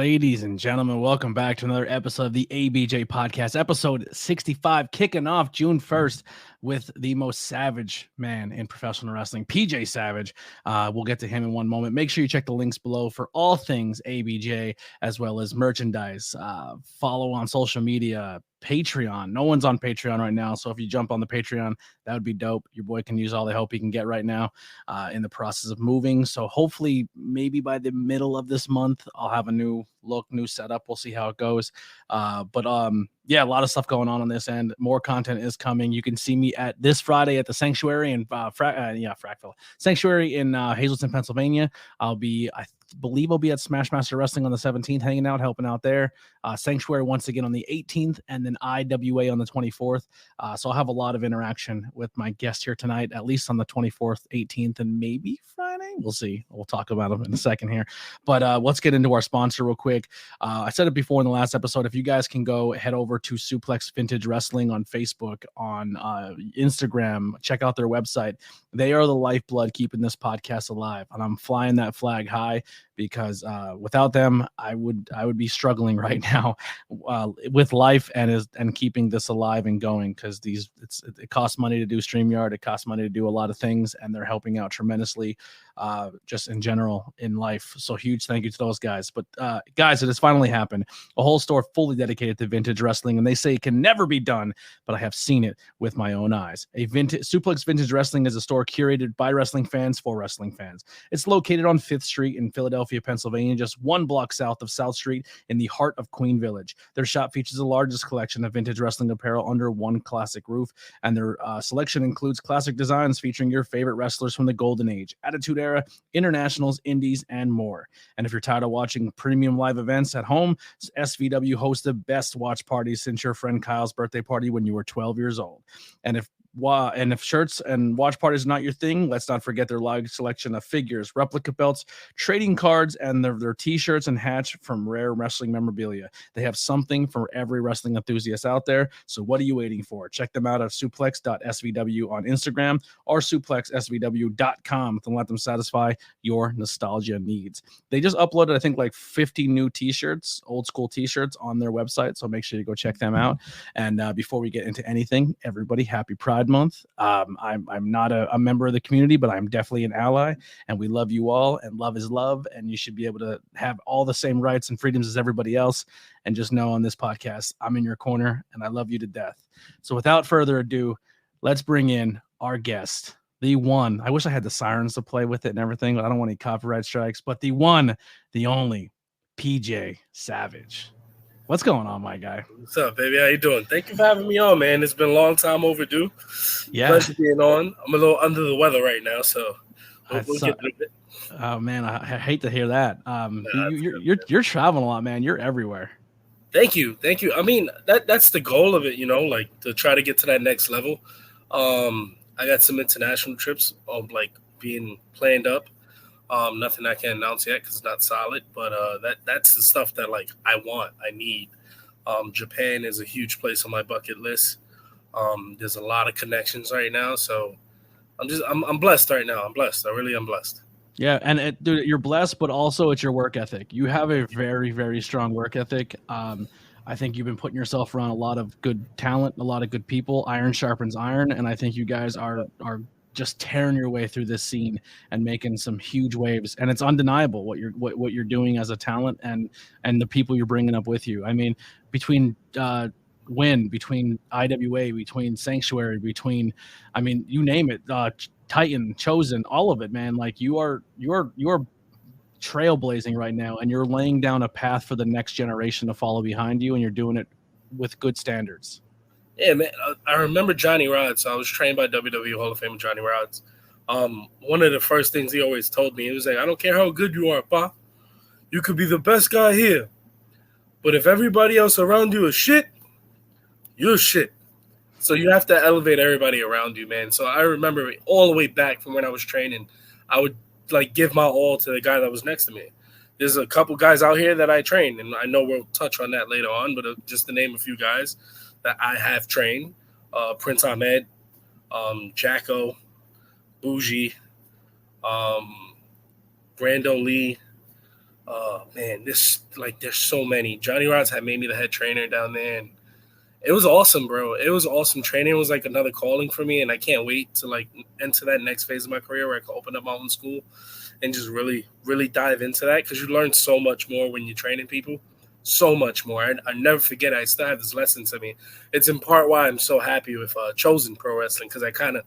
Ladies and gentlemen, welcome back to another episode of the ABJ Podcast, episode 65, kicking off June 1st with the most savage man in professional wrestling, PJ Savage. We'll get to him in one moment. Make sure you check the links below for all things ABJ, as well as merchandise. Follow on social media, Patreon. No one's on Patreon right now, so if you jump on the Patreon, that would be dope. Your boy can use all the help he can get right now in the process of moving. So hopefully, maybe by the middle of this month, I'll have a new look, new setup. We'll see how it goes. Yeah, a lot of stuff going on this end. More content is coming. You can see me at this Friday at the Sanctuary in Frackville Sanctuary in Hazleton, Pennsylvania. I believe I'll be at Smash Master Wrestling on the 17th, hanging out, helping out there. Sanctuary once again on the 18th, and then IWA on the 24th. So I'll have a lot of interaction with my guest here tonight, at least on the 24th, 18th, and maybe Friday. We'll see. We'll talk about them in a second here. But let's get into our sponsor real quick. I said it before in the last episode. If you guys can go head over to Suplex Vintage Wrestling on Facebook, on Instagram, check out their website. They are the lifeblood keeping this podcast alive, and I'm flying that flag high because without them, I would be struggling right now with life and keeping this alive and going, because it costs money to do StreamYard, it costs money to do a lot of things, and they're helping out tremendously just in general in life. So huge thank you to those guys. But guys, it has finally happened. A whole store fully dedicated to vintage wrestling, and they say it can never be done, but I have seen it with my own eyes. Suplex Vintage Wrestling is a store curated by wrestling fans for wrestling fans. It's located on 5th Street in Philadelphia, Pennsylvania, just 1 block south of South Street in the heart of Queen Village. Their shop features the largest collection of vintage wrestling apparel under one classic roof, and their selection includes classic designs featuring your favorite wrestlers from the Golden Age, Attitude Era, Internationals, Indies, and more. And if you're tired of watching premium live events at home, SVW hosts the best watch parties since your friend Kyle's birthday party when you were 12 years old. And if shirts and watch parties are not your thing, let's not forget their large selection of figures, replica belts, trading cards, and their t-shirts and hats from rare wrestling memorabilia. They have something for every wrestling enthusiast out there. So what are you waiting for? Check them out at suplex.svw on Instagram or suplexsvw.com to let them satisfy your nostalgia needs. They just uploaded, I think, like 50 new t-shirts, old school t-shirts on their website. So make sure you go check them out. And before we get into anything, everybody, happy Pride Month. I'm not a member of the community, but I'm definitely an ally, and we love you all, and love is love, and you should be able to have all the same rights and freedoms as everybody else. And just know on this podcast, I'm in your corner, and I love you to death. So without further ado, let's bring in our guest, the one. I wish I had the sirens to play with it and everything, but I don't want any copyright strikes. But the one, the only, PJ Savage. What's going on, my guy? What's up, baby? How you doing? Thank you for having me on, man. It's been a long time overdue. Yeah. Pleasure being on. I'm a little under the weather right now, so we'll get through it. Oh, man, I hate to hear that. You're traveling a lot, man. You're everywhere. Thank you. I mean, that's the goal of it, like to try to get to that next level. I got some international trips, like being planned up. Nothing I can announce yet because it's not solid, but that's the stuff that like I want, I need. Japan is a huge place on my bucket list. There's a lot of connections right now, so I'm blessed right now. I'm blessed. I really am blessed. Yeah, and dude, you're blessed, but also it's your work ethic. You have a very, very strong work ethic. I think you've been putting yourself around a lot of good talent, a lot of good people. Iron sharpens iron, and I think you guys are just tearing your way through this scene and making some huge waves. And it's undeniable what you're doing as a talent and the people you're bringing up with you. I mean, between between IWA, between Sanctuary, you name it, Titan, Chosen, all of it, man. Like you are trailblazing right now, and you're laying down a path for the next generation to follow behind you, and you're doing it with good standards. Yeah, man. I remember Johnny Rodz. I was trained by WWE Hall of Famer Johnny Rodz. One of the first things he always told me, he was like, I don't care how good you are, Pa. You could be the best guy here. But if everybody else around you is shit, you're shit. So you have to elevate everybody around you, man. So I remember all the way back from when I was training, I would like give my all to the guy that was next to me. There's a couple guys out here that I trained, and I know we'll touch on that later on, but just to name a few guys that I have trained, Prince Ahmed, Jacko, Bougie, Brando Lee, Oh man, there's so many. Johnny Rods had made me the head trainer down there, and it was awesome, bro. It was awesome. Training was like another calling for me, and I can't wait to like enter that next phase of my career where I can open up my own school and just really, really dive into that, because you learn so much more when you're training people. So much more. I never forget. I still have this lesson to me. It's in part why I'm so happy with Chosen Pro Wrestling, because I kind of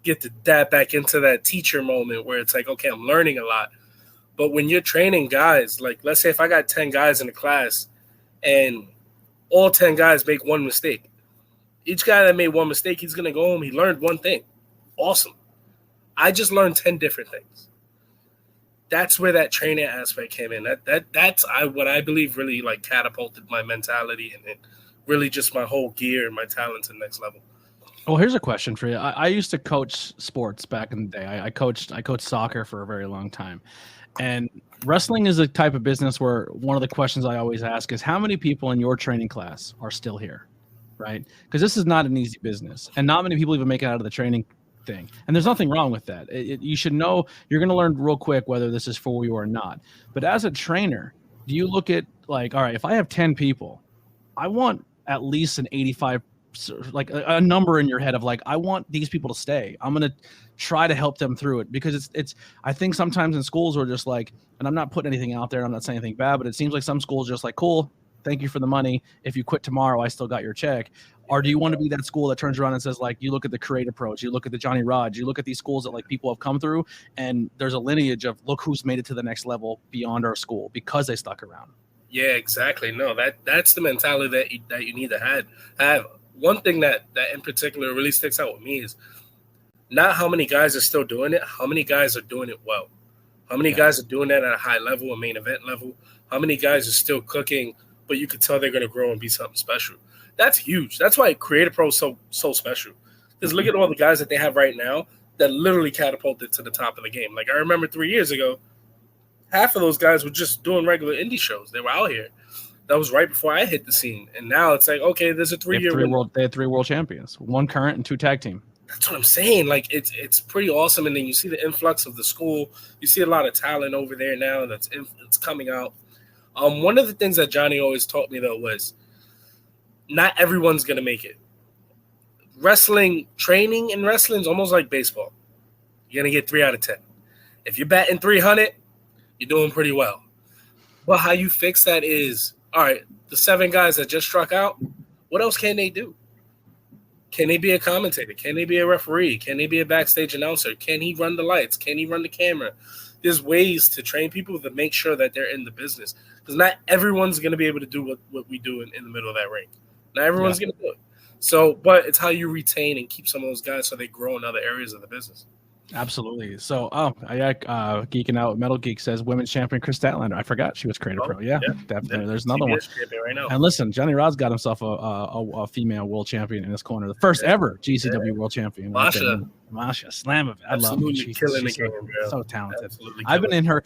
get to dab back into that teacher moment where it's like, okay, I'm learning a lot. But when you're training guys, like let's say if I got 10 guys in a class and all 10 guys make one mistake, each guy that made one mistake, he's going to go home. He learned one thing. Awesome. I just learned 10 different things. That's where that training aspect came in. That's what I believe really like catapulted my mentality and really just my whole gear and my talent to the next level. Well, here's a question for you. I used to coach sports back in the day. I coached soccer for a very long time. And wrestling is a type of business where one of the questions I always ask is how many people in your training class are still here, right? Because this is not an easy business, and not many people even make it out of the training thing. And there's nothing wrong with that. You should know you're going to learn real quick whether this is for you or not. But as a trainer, do you look at like, all right, if I have 10 people, I want at least an 85, like a number in your head of like, I want these people to stay. I'm going to try to help them through it, because it's I think sometimes in schools we're just like, and I'm not putting anything out there, I'm not saying anything bad, but it seems like some schools are just like, cool, thank you for the money. If you quit tomorrow, I still got your check. Or do you want to be that school that turns around and says, like, you look at the Creative Pros, you look at the Johnny Rods, you look at these schools that like people have come through, and there's a lineage of look who's made it to the next level beyond our school because they stuck around. Yeah, exactly. No, that's the mentality that you need to have. One thing that in particular really sticks out with me is not how many guys are still doing it, how many guys are doing it well. How many guys are doing that at a high level, a main event level? How many guys are still cooking, but you could tell they're going to grow and be something special? That's huge. That's why Creative Pro is so special. Because look at all the guys that they have right now that literally catapulted to the top of the game. Like I remember 3 years ago, half of those guys were just doing regular indie shows. They were out here. That was right before I hit the scene. And now it's like, okay, there's a 3-year They had 3 world champions, 1 current and 2 tag team. That's what I'm saying. Like it's pretty awesome. And then you see the influx of the school. You see a lot of talent over there now it's coming out. One of the things that Johnny always taught me though was not everyone's gonna make it. Training in wrestling is almost like baseball. You're gonna get 3 out of 10. If you're batting 300, you're doing pretty well. But how you fix that is, all right, the 7 guys that just struck out, what else can they do? Can they be a commentator? Can they be a referee? Can they be a backstage announcer? Can he run the lights? Can he run the camera? There's ways to train people to make sure that they're in the business. Because not everyone's going to be able to do what we do in the middle of that ring. Not everyone's going to do it. So, but it's how you retain and keep some of those guys so they grow in other areas of the business. Absolutely. So, geeking out. Metal Geek says women's champion Chris Statlander. I forgot she was Creative Pro. Yeah, definitely. There's another one. Right now. And listen, Johnny Rod's got himself a female world champion in his corner, the first ever GCW world champion. Masha, slam of it. I love her. She's killing the game, bro. So talented. I've been in her.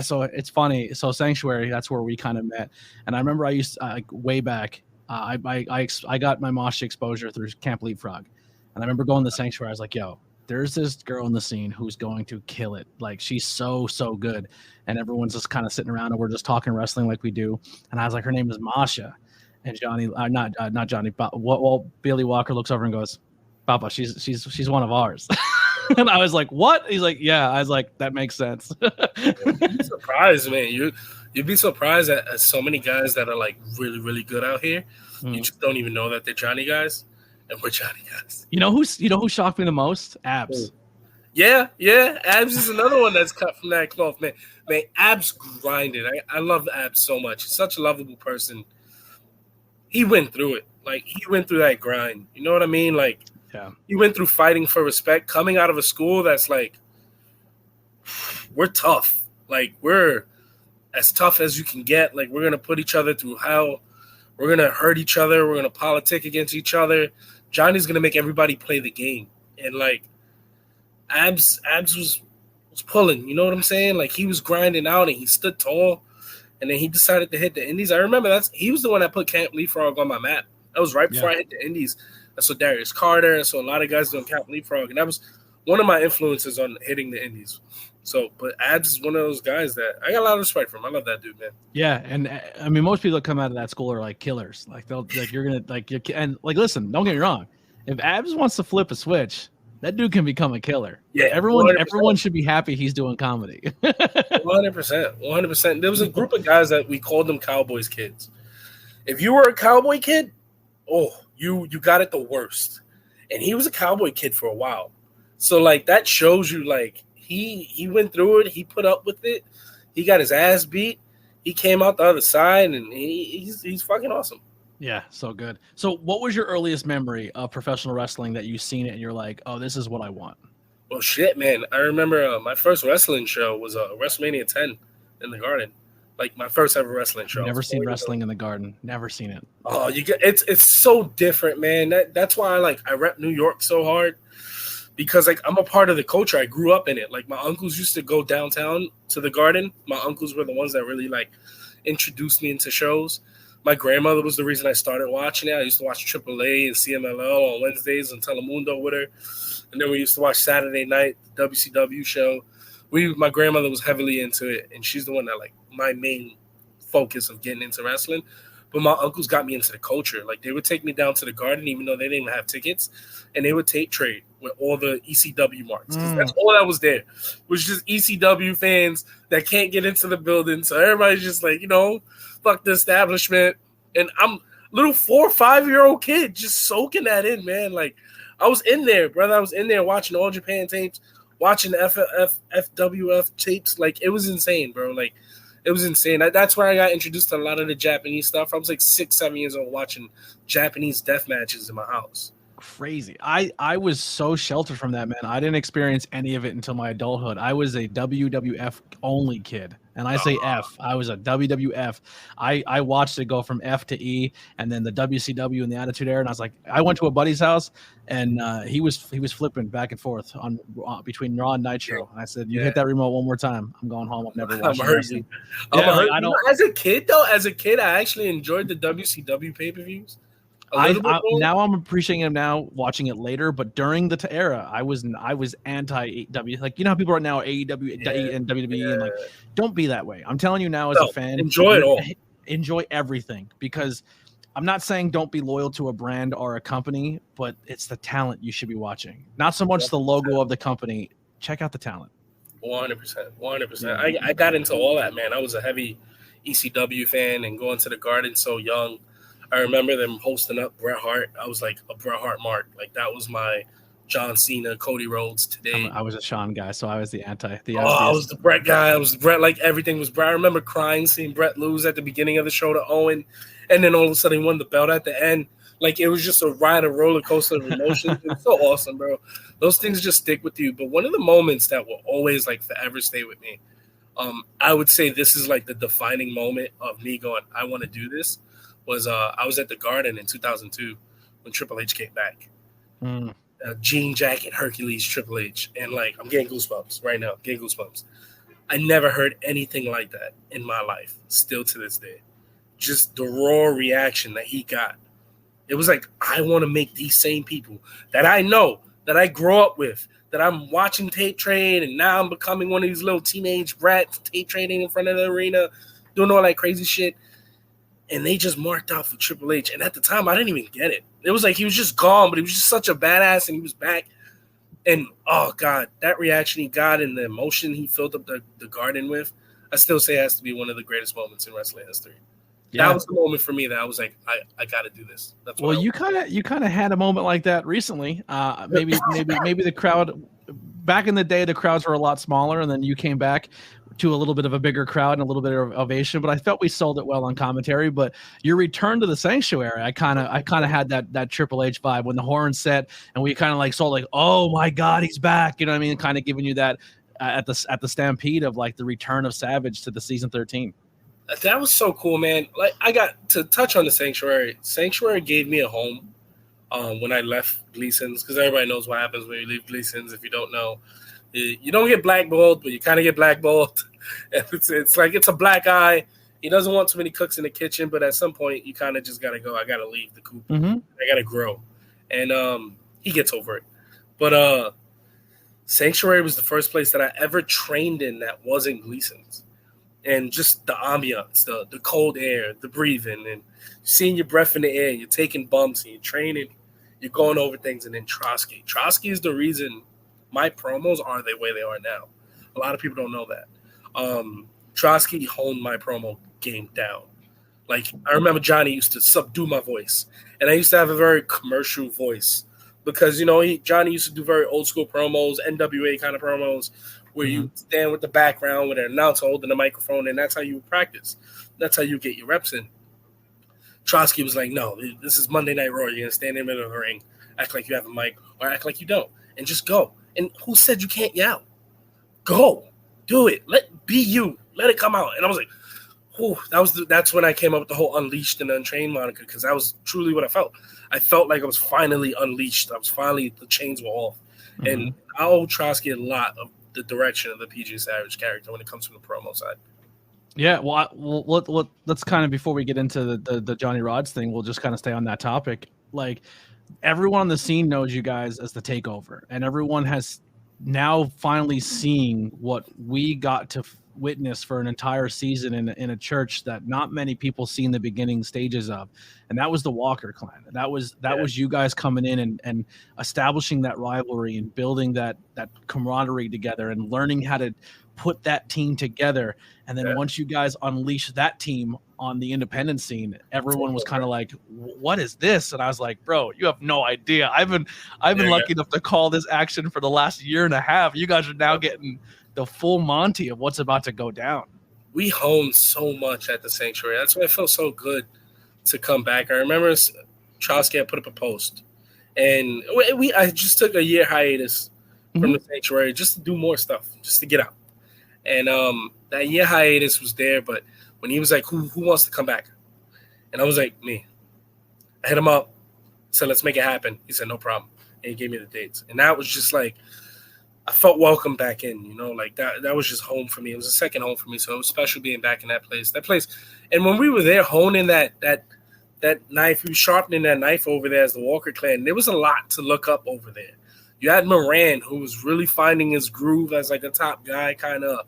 So it's funny. So Sanctuary, that's where we kind of met. And I remember I used way back. I got my Masha exposure through Camp Leapfrog, and I remember going to Sanctuary. I was like, yo, there's this girl in the scene who's going to kill it. Like she's so good. And everyone's just kind of sitting around and we're just talking wrestling like we do. And I was like, her name is Masha. And Johnny, not Johnny, but Billy Walker looks over and goes, Papa, she's one of ours. And I was like, what? He's like, yeah. I was like, that makes sense. You'd be surprised, man. You'd be surprised at so many guys that are like really, really good out here. You just don't even know that they're Johnny guys. And we're Johnny guys. You know who shocked me the most? Abs. Yeah. Abs is another one that's cut from that cloth, man. Man, Abs grinded. I love Abs so much. He's such a lovable person. He went through it. Like he went through that grind. You know what I mean? Like, yeah. He went through fighting for respect, coming out of a school that's like, we're tough. Like we're as tough as you can get. Like we're gonna put each other through hell. We're gonna hurt each other. We're gonna politic against each other. Johnny's gonna make everybody play the game, and like Abs was pulling. You know what I'm saying? Like he was grinding out, and he stood tall, and then he decided to hit the Indies. I remember he was the one that put Camp Leapfrog on my map. That was right before I hit the Indies. I saw Darius Carter. I saw a lot of guys doing Camp Leapfrog, and that was one of my influences on hitting the indies. So, but Abs is one of those guys that I got a lot of respect for him. I love that dude, man. Yeah, and I mean, most people that come out of that school are like killers. Like they'll like you're gonna like you and like listen. Don't get me wrong. If Abs wants to flip a switch, that dude can become a killer. Yeah, everyone should be happy he's doing comedy. 100%. There was a group of guys that we called them Cowboys kids. If you were a Cowboy kid, you got it the worst. And he was a Cowboy kid for a while. So like that shows you like he went through it, he put up with it, he got his ass beat, he came out the other side, and he's fucking awesome. Yeah, so good. So what was your earliest memory of professional wrestling that you've seen it and you're like, oh, this is what I want? Well, shit, man. I remember my first wrestling show was WrestleMania 10 in the Garden. Like my first ever wrestling show. Never seen wrestling in the Garden. Never seen it. Oh, it's so different, man. That's why I rep New York so hard, because like I'm a part of the culture. I grew up in it. Like my uncles used to go downtown to the Garden. My uncles were the ones that really like introduced me into shows. My grandmother was the reason I started watching it. I used to watch AAA and CMLL on Wednesdays and Telemundo with her. And then we used to watch Saturday night, the WCW show. My grandmother was heavily into it, and she's the one that, like, my main focus of getting into wrestling. But my uncles got me into the culture. Like, they would take me down to the Garden, even though they didn't even have tickets, and they would tape trade with all the ECW marks. Because that's all that was there. It was just ECW fans that can't get into the building. So everybody's just like, fuck the establishment. And I'm little 4 or 5-year-old kid just soaking that in, man. Like, I was in there, brother. I was in there watching All Japan tapes, watching FWF tapes. Like, it was insane, bro. Like, it was insane. That's where I got introduced to a lot of the Japanese stuff. I was like 6, 7 years old watching Japanese death matches in my house. Crazy. I was so sheltered from that, man. I didn't experience any of it until my adulthood. I was a WWF only kid. And I say F. I was a WWF. I watched it go from F to E, and then the WCW and the Attitude Era. And I was like, I went to a buddy's house, and he was flipping back and forth on between Raw and Nitro. And I said, "You hit that remote one more time, I'm going home. I've never watched it." As a kid, I actually enjoyed the WCW pay-per-views. Now I'm appreciating him now, watching it later. But during the era, I was anti AEW. Like, how people are now AEW and WWE, and like, don't be that way. I'm telling you now, as a fan, enjoy it all. Enjoy everything, because I'm not saying don't be loyal to a brand or a company, but it's the talent you should be watching, not so much the logo of the company. Check out the talent. 100%. I got into all that, man. I was a heavy ECW fan and going to the Garden so young. I remember them hosting up Bret Hart. I was like a Bret Hart mark. Like, that was my John Cena, Cody Rhodes today. I was a Sean guy, so I was the anti. I was the Bret guy. I was Bret. Like, everything was Bret. I remember crying seeing Bret lose at the beginning of the show to Owen, and then all of a sudden he won the belt at the end. Like, it was just a roller coaster of emotions. It's so awesome, bro. Those things just stick with you. But one of the moments that will always, like, forever stay with me, I would say this is like the defining moment of me going, I want to do this. Was I was at the Garden in 2002 when Triple H came back. Jean jacket, Hercules, Triple H. And, like, I'm getting goosebumps right now. I never heard anything like that in my life, still to this day. Just the raw reaction that he got. It was like, I want to make these same people that I know, that I grow up with, that I'm watching tape trade, and now I'm becoming one of these little teenage brats tape trading in front of the arena, doing all that crazy shit. And they just marked out for Triple H. And at the time, I didn't even get it. It was like he was just gone, but he was just such a badass, and he was back. And, oh, God, that reaction he got and the emotion he filled up the Garden with, I still say has to be one of the greatest moments in wrestling history. Yeah. That was the moment for me that I was like, I got to do this. That's well, you kind of had a moment like that recently. Maybe the crowd back in the day, the crowds were a lot smaller, and then you came back to a little bit of a bigger crowd and a little bit of ovation, but I felt we sold it well on commentary. But your return to the Sanctuary, I kind of had that Triple H vibe when the horn set, and we kind of like saw like, oh my God, he's back. You know what I mean? Kind of giving you that at the Stampede of like the return of Savage to the season 13. That was so cool, man. Like, I got to touch on the Sanctuary. Sanctuary gave me a home when I left Gleason's, because everybody knows what happens when you leave Gleason's. If you don't know, you don't get blackballed, but you kind of get blackballed. It's like it's a black eye. He doesn't want too many cooks in the kitchen, but at some point you kind of just got to go. I got to leave the coop. I got to grow. And he gets over it. But Sanctuary was the first place that I ever trained in that wasn't Gleason's. And just the ambiance, the cold air, the breathing, and seeing your breath in the air, you're taking bumps, and you're training, you're going over things. And then Trotsky. Trotsky is the reason my promos are the way they are now. A lot of people don't know that. Trotsky honed my promo game down. Like, I remember Johnny used to subdue my voice, and I used to have a very commercial voice because, Johnny used to do very old school promos, NWA kind of promos, where you stand with the background with an announcer holding the microphone, and that's how you practice. That's how you get your reps in. Trotsky was like, no, this is Monday Night Raw. You're going to stand in the middle of the ring, act like you have a mic, or act like you don't, and just go. And who said you can't yell? Go. Do it. Be you. Let it come out. And I was like, that's when I came up with the whole Unleashed and Untrained moniker, because that was truly what I felt. I felt like I was finally unleashed. The chains were off. Mm-hmm. And I owe Trotsky a lot of the direction of the PJ Savage character when it comes to the promo side. Yeah, well, let's kind of, before we get into the Johnny Rods thing, we'll just kind of stay on that topic. Like, everyone on the scene knows you guys as the Takeover, and everyone has now finally seen what we got to witness for an entire season in a church that not many people see in the beginning stages of, and that was the Walker clan. That was you guys coming in and establishing that rivalry and building that camaraderie together and learning how to put that team together. And then once you guys unleashed that team on the independent scene, everyone was kind of like, what is this? And I was like, bro, you have no idea. I've been lucky enough to call this action for the last year and a half. You guys are now getting the full Monty of what's about to go down. We honed so much at the Sanctuary. That's why it felt so good to come back. I remember Trotsky had put up a post, and I just took a year hiatus from the Sanctuary just to do more stuff, just to get out. And that year hiatus was there, but when he was like, who wants to come back? And I was like, me. I hit him up, said, let's make it happen. He said, no problem. And he gave me the dates. And that was just like, I felt welcome back in, like that was just home for me. It was a second home for me. So it was special being back in that place. And when we were there honing that knife, we were sharpening that knife over there as the Walker clan. There was a lot to look up over there. You had Moran, who was really finding his groove as like a top guy, kind of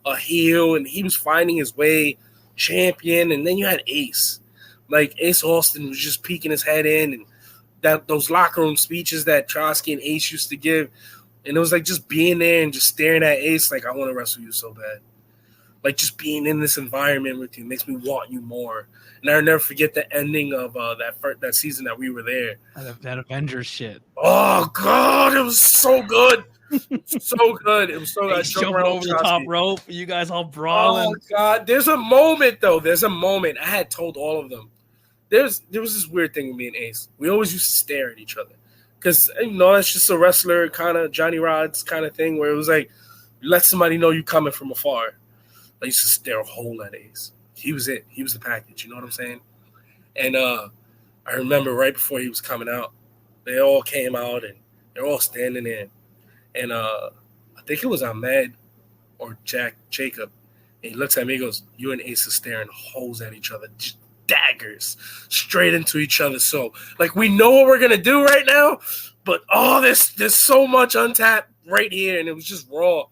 a heel, and he was finding his way, champion. And then you had Ace. Like, Ace Austin was just peeking his head in, and those locker room speeches that Trotsky and Ace used to give. And it was like just being there and just staring at Ace like, I want to wrestle you so bad. Like, just being in this environment with you makes me want you more. And I'll never forget the ending of that season that we were there. That Avengers shit. Oh, God, it was so good. So good. It was so good. Jumping over the top rope. You guys all brawling. Oh, God. There's a moment, though. I had told all of them. There was this weird thing with me and Ace. We always used to stare at each other. Because, it's just a wrestler kind of Johnny Rods kind of thing where it was like, you let somebody know you coming from afar. I used to stare a hole at Ace. He was it. He was the package. You know what I'm saying? And I remember right before he was coming out, they all came out and they're all standing there. And I think it was Ahmed or Jacob. And he looks at me and goes, you and Ace are staring holes at each other. Just daggers straight into each other. So, like, we know what we're going to do right now, but there's so much untapped right here. And it was just raw.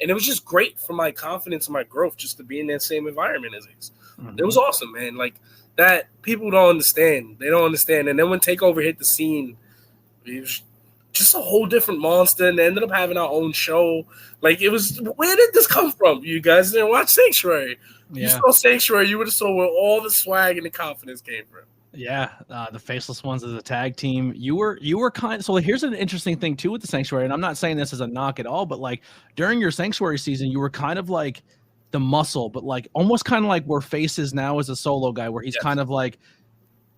And it was just great for my confidence and my growth just to be in that same environment as Ace. Mm-hmm. It was awesome, man. Like, that, people don't understand. They don't understand. And then when TakeOver hit the scene, it was just a whole different monster, and they ended up having our own show. Like, it was, where did this come from? You guys didn't watch Sanctuary. Yeah. You saw Sanctuary, you would have saw where all the swag and the confidence came from. Yeah, the Faceless Ones as a tag team. You were kind of, so here's an interesting thing too with the Sanctuary, and I'm not saying this as a knock at all, but like during your Sanctuary season, you were kind of like the muscle, but like almost kind of like where Face is now as a solo guy, where he's kind of like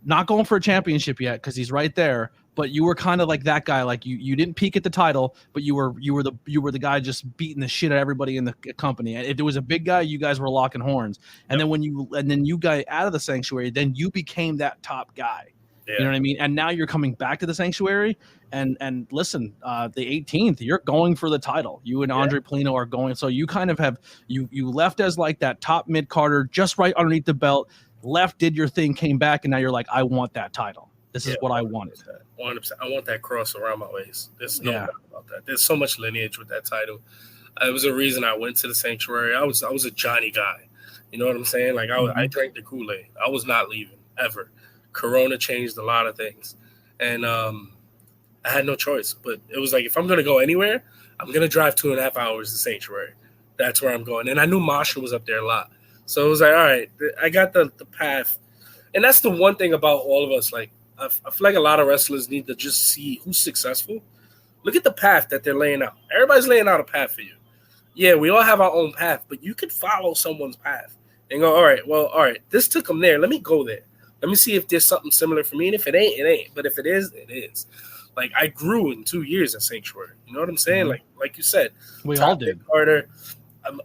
not going for a championship yet because he's right there, but you were kind of like that guy. Like you didn't peak at the title, but you were the guy just beating the shit out of everybody in the company. And if there was a big guy, you guys were locking horns. And then you got out of the Sanctuary, then you became that top guy. Yeah. You know what I mean? And now you're coming back to the Sanctuary, and listen, the 18th, you're going for the title. You and Andre Polino are going. So you kind of have you left as like that top mid Carter, just right underneath the belt. Left, did your thing, came back, and now you're like, I want that title. This is what I wanted. 100%. I want that cross around my waist. There's no doubt about that. There's so much lineage with that title. It was a reason I went to the Sanctuary. I was a Johnny guy. You know what I'm saying? Like, I drank the Kool-Aid. I was not leaving, ever. Corona changed a lot of things. And I had no choice. But it was like, if I'm going to go anywhere, I'm going to drive 2.5 hours to Sanctuary. That's where I'm going. And I knew Masha was up there a lot. So it was like, all right, I got the path. And that's the one thing about all of us. Like, I feel like a lot of wrestlers need to just see who's successful. Look at the path that they're laying out. Everybody's laying out a path for you. Yeah, we all have our own path, but you could follow someone's path and go, all right, this took them there. Let me go there. Let me see if there's something similar for me. And if it ain't, it ain't. But if it is, it is. Like, I grew in 2 years at Sanctuary. You know what I'm saying? Like you said. We all did. Harder.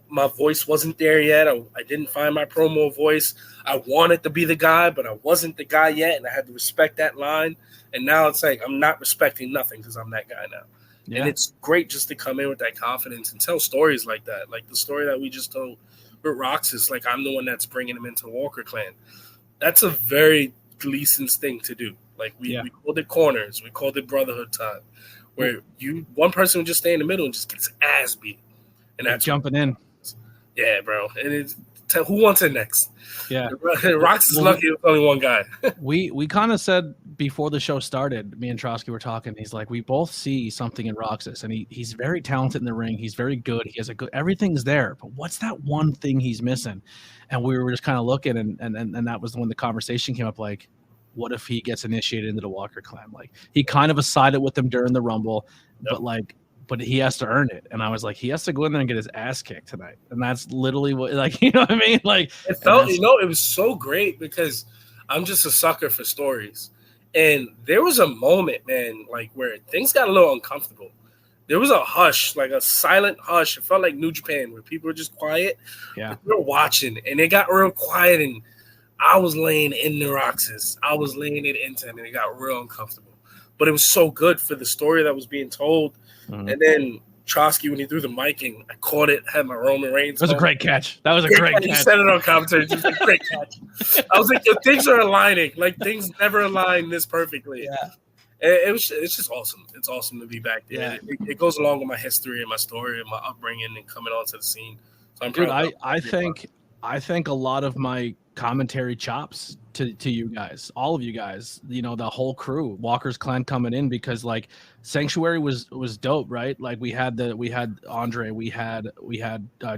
My voice wasn't there yet. I didn't find my promo voice. I wanted to be the guy, but I wasn't the guy yet, and I had to respect that line. And now it's like I'm not respecting nothing because I'm that guy now. Yeah. And it's great just to come in with that confidence and tell stories like that. Like the story that we just told with Roxas, like I'm the one that's bringing him into Walker Clan. That's a very Gleason's thing to do. Like we called it corners. We called it brotherhood time, where one person would just stay in the middle and just gets ass beat. And that's jumping in. Yeah, bro. And it's who wants it next? Yeah. Roxas is lucky it's only one guy. we kind of said before the show started, me and Trotsky were talking. He's like, we both see something in Roxas, and he's very talented in the ring. He's very good. He has everything's there. But what's that one thing he's missing? And we were just kind of looking, and that was when the conversation came up. Like, what if he gets initiated into the Walker Clan? Like, he kind of sided with them during the Rumble, but he has to earn it. And I was like, he has to go in there and get his ass kicked tonight. And that's literally what, like, you know what I mean? Like, it felt, it was so great because I'm just a sucker for stories. And there was a moment, man, like where things got a little uncomfortable. There was a hush, like a silent hush. It felt like New Japan where people were just quiet. Yeah. We were watching and it got real quiet. And I was laying in the Roxas. I was laying it into him and it got real uncomfortable. But it was so good for the story that was being told. Mm-hmm. And then Trotsky, when he threw the miking, I caught it, had my Roman Reigns. That was a great catch. That was a great catch. He said it on commentary. Just a great catch. I was like, things are aligning. Like, things never align this perfectly. Yeah. It's just awesome. It's awesome to be back there. Yeah. It goes along with my history and my story and my upbringing and coming onto the scene. So I'm proud. Dude, I think a lot of my commentary chops to you guys, all of you guys, you know, the whole crew, Walker's Clan coming in, because like Sanctuary was dope, right? Like we had Andre, we had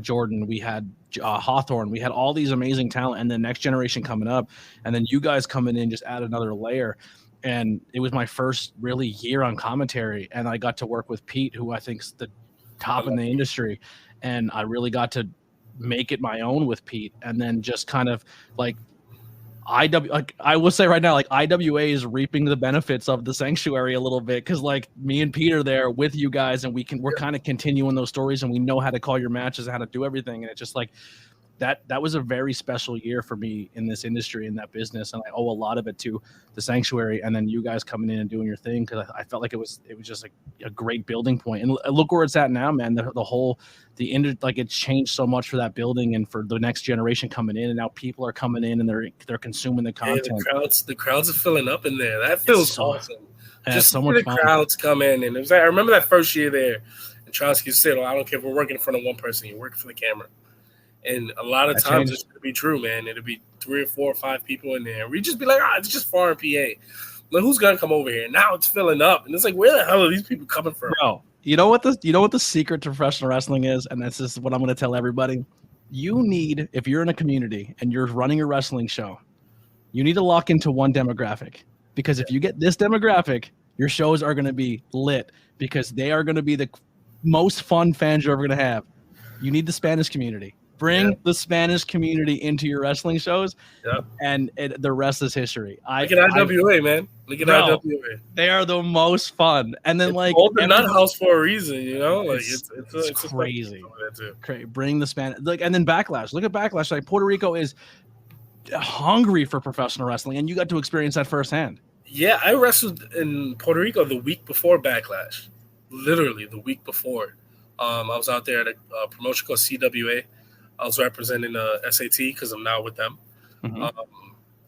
Jordan, we had Hawthorne, we had all these amazing talent, and the next generation coming up, and then you guys coming in just add another layer. And it was my first really year on commentary, and I got to work with Pete, who I think's the top in the industry, and I really got to make it my own with Pete. And then just kind of like I will say right now, like IWA is reaping the benefits of the Sanctuary a little bit, because like me and Pete are there with you guys, and we're kind of continuing those stories, and we know how to call your matches and how to do everything. And it's just like that was a very special year for me in this industry, in that business, and I owe a lot of it to the Sanctuary, and then you guys coming in and doing your thing, because I felt like it was just like a great building point. And look where it's at now, man. Like it's changed so much for that building and for the next generation coming in, and now people are coming in and they're consuming the content. Yeah, the crowds are filling up in there. That feels awesome. Just so much the crowds come in, and it was. I remember that first year there, and Trotsky said, "Well, I don't care if we're working in front of one person. You're working for the camera." And a lot of times it's going to be true, man. It'll be 3 or 4 or 5 people in there. We just be like, it's just far in PA. Like, who's going to come over here? Now it's filling up. And it's like, where the hell are these people coming from? Bro, you know what the secret to professional wrestling is? And this is what I'm going to tell everybody. You need, if you're in a community and you're running a wrestling show, you need to lock into one demographic. Because if you get this demographic, your shows are going to be lit, because they are going to be the most fun fans you're ever going to have. You need the Spanish community. Bring the Spanish community into your wrestling shows, and the rest is history. Look at IWA, man. Look at IWA. They are the most fun. And then, like, the nut house for a reason, you know? Like, it's crazy. Bring the Spanish, like, and then Backlash. Look at Backlash. Like, Puerto Rico is hungry for professional wrestling, and you got to experience that firsthand. Yeah, I wrestled in Puerto Rico the week before Backlash. Literally the week before. I was out there at a promotion called CWA. I was representing SAT because I'm now with them. Mm-hmm.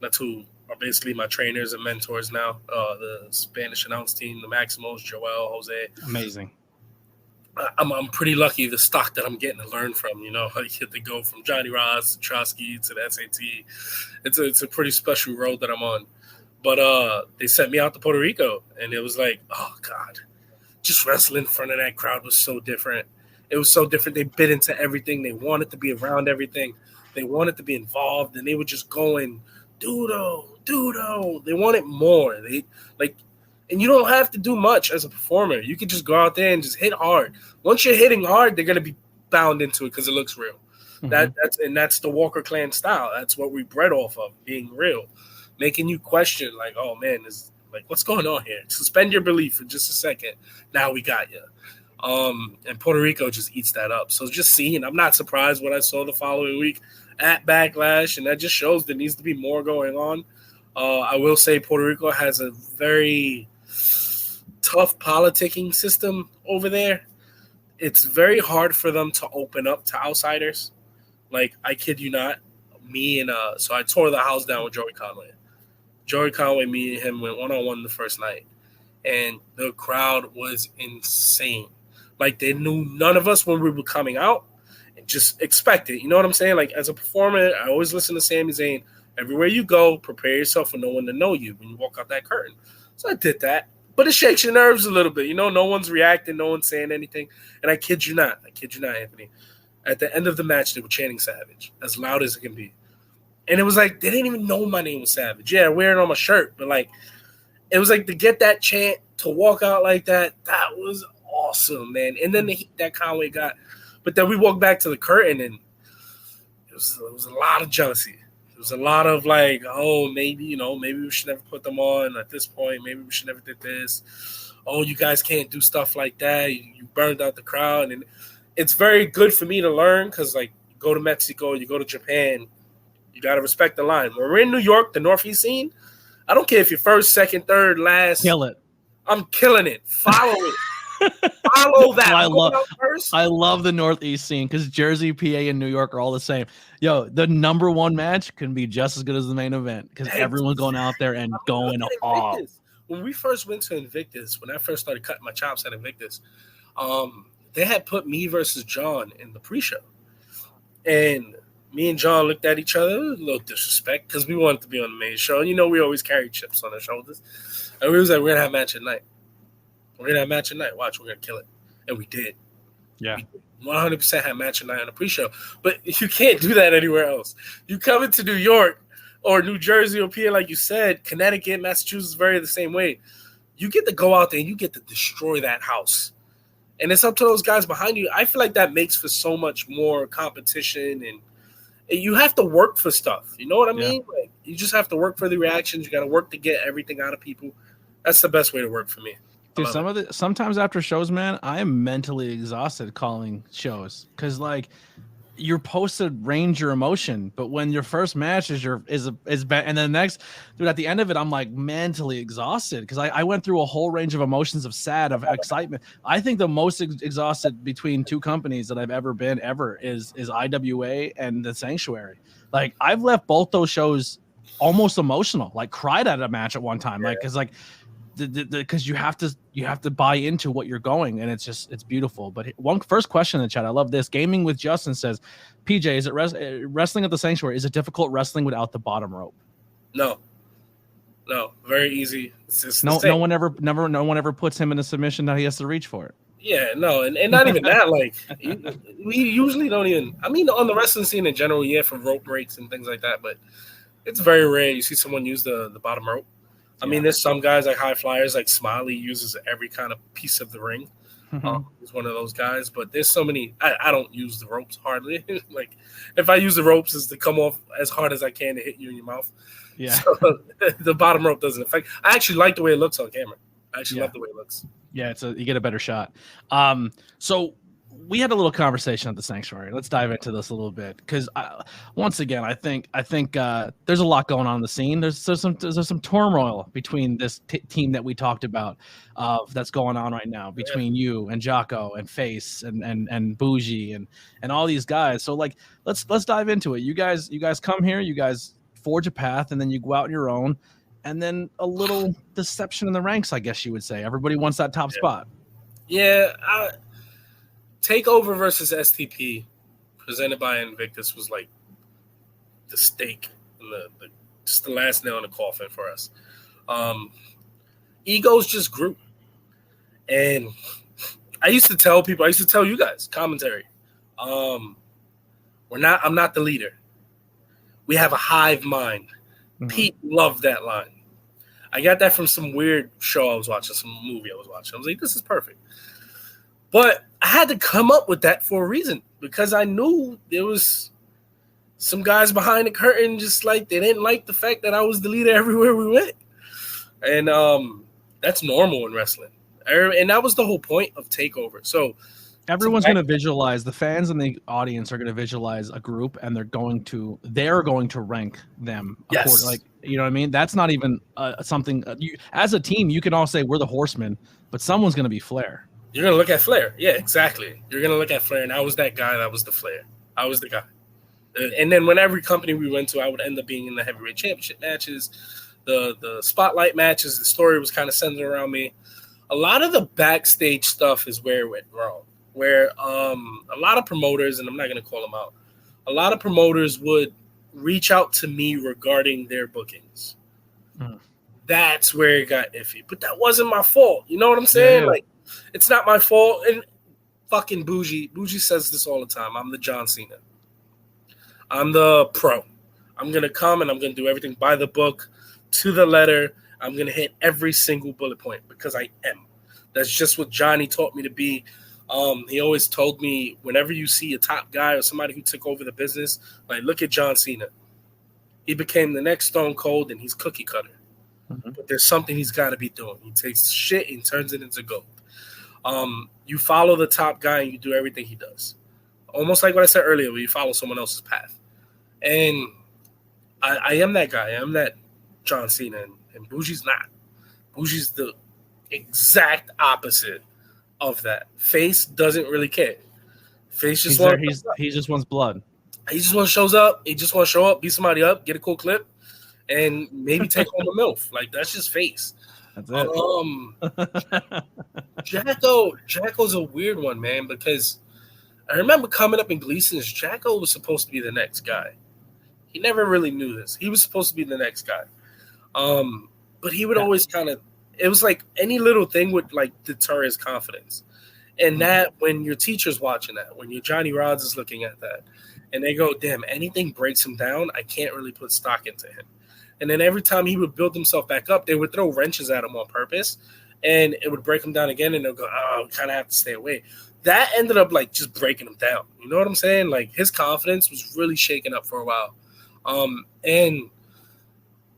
That's who are basically my trainers and mentors now. The Spanish announce team, the Maximos, Joel, Jose. Amazing. I'm pretty lucky the stock that I'm getting to learn from. I get to go from Johnny Rods to Trotsky to the SAT. It's a pretty special road that I'm on. But they sent me out to Puerto Rico, and it was like, oh God, just wrestling in front of that crowd was so different. It was so different. They bit into everything. They wanted to be around everything. They wanted to be involved, and they were just going, Dudo. They wanted more. And you don't have to do much as a performer. You can just go out there and just hit hard. Once you're hitting hard, they're gonna be bound into it because it looks real. Mm-hmm. That's the Walker Clan style. That's what we bred off of, being real, making you question, like, oh man, what's going on here? Suspend your belief for just a second. Now we got you. And Puerto Rico just eats that up. So just seeing, I'm not surprised what I saw the following week at Backlash, and that just shows there needs to be more going on. I will say Puerto Rico has a very tough politicking system over there. It's very hard for them to open up to outsiders. Like, I kid you not, so I tore the house down with Joey Conway. Me and him went one-on-one the first night, and the crowd was insane. Like, they knew none of us when we were coming out, and just expect it. You know what I'm saying? Like, as a performer, I always listen to Sami Zayn. Everywhere you go, prepare yourself for no one to know you when you walk out that curtain. So I did that. But it shakes your nerves a little bit. No one's reacting. No one's saying anything. And I kid you not, Anthony. At the end of the match, they were chanting Savage as loud as it can be. And it was like, they didn't even know my name was Savage. Yeah, wearing it on my shirt. But, like, it was like to get that chant, to walk out like that, that was awesome, man. And then the heat that Conway got. But then we walked back to the curtain, and it was a lot of jealousy. It was a lot of like, oh, maybe we should never put them on at this point. Maybe we should never did this. Oh, you guys can't do stuff like that. You burned out the crowd. And it's very good for me to learn because, like, you go to Mexico, you go to Japan, you got to respect the line. When we're in New York, the Northeast scene, I don't care if you're first, second, third, last. Kill it. I'm killing it. Follow it. Follow that. I love the Northeast scene because Jersey, PA, and New York are all the same. Yo, the number one match can be just as good as the main event because everyone's going out there and going off. When we first went to Invictus, when I first started cutting my chops at Invictus, they had put me versus John in the pre-show. And me and John looked at each other, a little disrespect because we wanted to be on the main show. And we always carry chips on our shoulders. And we was like, we're going to have a match at night. Watch, we're going to kill it. And we did. Yeah. We 100% had match at night on the pre-show. But you can't do that anywhere else. You come into New York or New Jersey or PA, like you said, Connecticut, Massachusetts, very the same way. You get to go out there and you get to destroy that house. And it's up to those guys behind you. I feel like that makes for so much more competition, and you have to work for stuff. You know what I mean? Yeah. Like, you just have to work for the reactions. You got to work to get everything out of people. That's the best way to work for me. Dude, sometimes after shows, man, I am mentally exhausted calling shows because, like, you're supposed to range your emotion, but when your first match is bad, and then the next, dude, at the end of it, I'm like mentally exhausted because I went through a whole range of emotions of sad, of excitement. I think the most exhausted between two companies that I've ever been is IWA and the Sanctuary. Like, I've left both those shows almost emotional, like cried at a match at one time, like because like. Because you have to buy into what you're going, and it's beautiful. But first question in the chat, I love this. Gaming with Justin says, PJ, is it wrestling at the Sanctuary? Is it difficult wrestling without the bottom rope? No, very easy. It's just no one ever puts him in a submission that he has to reach for it. Yeah, no, and not even that. Like, we usually don't even. I mean, on the wrestling scene in general, for rope breaks and things like that, but it's very rare you see someone use the bottom rope. I mean, there's some guys like high flyers, like Smiley uses every kind of piece of the ring. He's one of those guys. But there's so many. I don't use the ropes hardly. Like, if I use the ropes, is to come off as hard as I can to hit you in your mouth. Yeah. So the bottom rope doesn't affect. I actually like the way it looks on camera. I actually love the way it looks. Yeah, you get a better shot. So we had a little conversation at the Sanctuary. Let's dive into this a little bit because once again, I think there's a lot going on in the scene. There's some turmoil between this team that we talked about that's going on right now between you and Jocko and Face and Bougie and all these guys. So, like, let's dive into it. You guys come here. You guys forge a path, and then you go out on your own, and then a little deception in the ranks, I guess you would say. Everybody wants that top spot. Yeah, TakeOver versus STP presented by Invictus was like the stake and just the last nail in the coffin for us. Egos just grew. And I used to tell you guys, commentary, I'm not the leader. We have a hive mind. Mm-hmm. Pete loved that line. I got that from some weird show I was watching, some movie I was watching. I was like, this is perfect. But I had to come up with that for a reason, because I knew there was some guys behind the curtain just like they didn't like the fact that I was the leader everywhere we went. And that's normal in wrestling. And that was the whole point of TakeOver. So everyone's going to visualize, the fans and the audience are going to visualize a group, and they're going to rank them. Yes. Like, you know what I mean? That's not even something as a team, you can all say we're the Horsemen, but someone's going to be Flair. You're going to look at Flair. Yeah, exactly. You're going to look at Flair, and I was that guy. That was the Flair. I was the guy. And then when every company we went to, I would end up being in the heavyweight championship matches, the spotlight matches. The story was kind of centered around me. A lot of the backstage stuff is where it went wrong, where a lot of promoters, and I'm not going to call them out, a lot of promoters would reach out to me regarding their bookings. That's where it got iffy. But that wasn't my fault. You know what I'm saying? Yeah. Like, it's not my fault. And fucking Bougie says this all the time. I'm the John Cena. I'm the pro. I'm going to come and I'm going to do everything by the book, to the letter. I'm going to hit every single bullet point because I am. That's just what Johnny taught me to be. He always told me, whenever you see a top guy or somebody who took over the business, like, look at John Cena. He became the next Stone Cold, and he's cookie cutter. Mm-hmm. But there's something he's got to be doing. He takes shit and turns it into gold. You follow the top guy, and you do everything he does. Almost like what I said earlier, where you follow someone else's path. And I am that guy. I am that John Cena, and Bougie's not. Bougie's the exact opposite of that. Face doesn't really care. Face just he just wants blood. He just wants to shows up. He just wants to show up, beat somebody up, get a cool clip, and maybe take home a MILF. Like, that's just Face. That's it. Jacko's a weird one, man, because I remember coming up in Gleason's, Jacko was supposed to be the next guy. He never really knew this. He was supposed to be the next guy. But he would always kind of, it was like any little thing would like deter his confidence. And that, when your teacher's watching that, when your Johnny Rods is looking at that, and they go, damn, anything breaks him down, I can't really put stock into him. And then every time he would build himself back up, they would throw wrenches at him on purpose, and it would break him down again, and they'll go, oh, we kind of have to stay away. That ended up like just breaking him down. You know what I'm saying? Like, his confidence was really shaken up for a while. And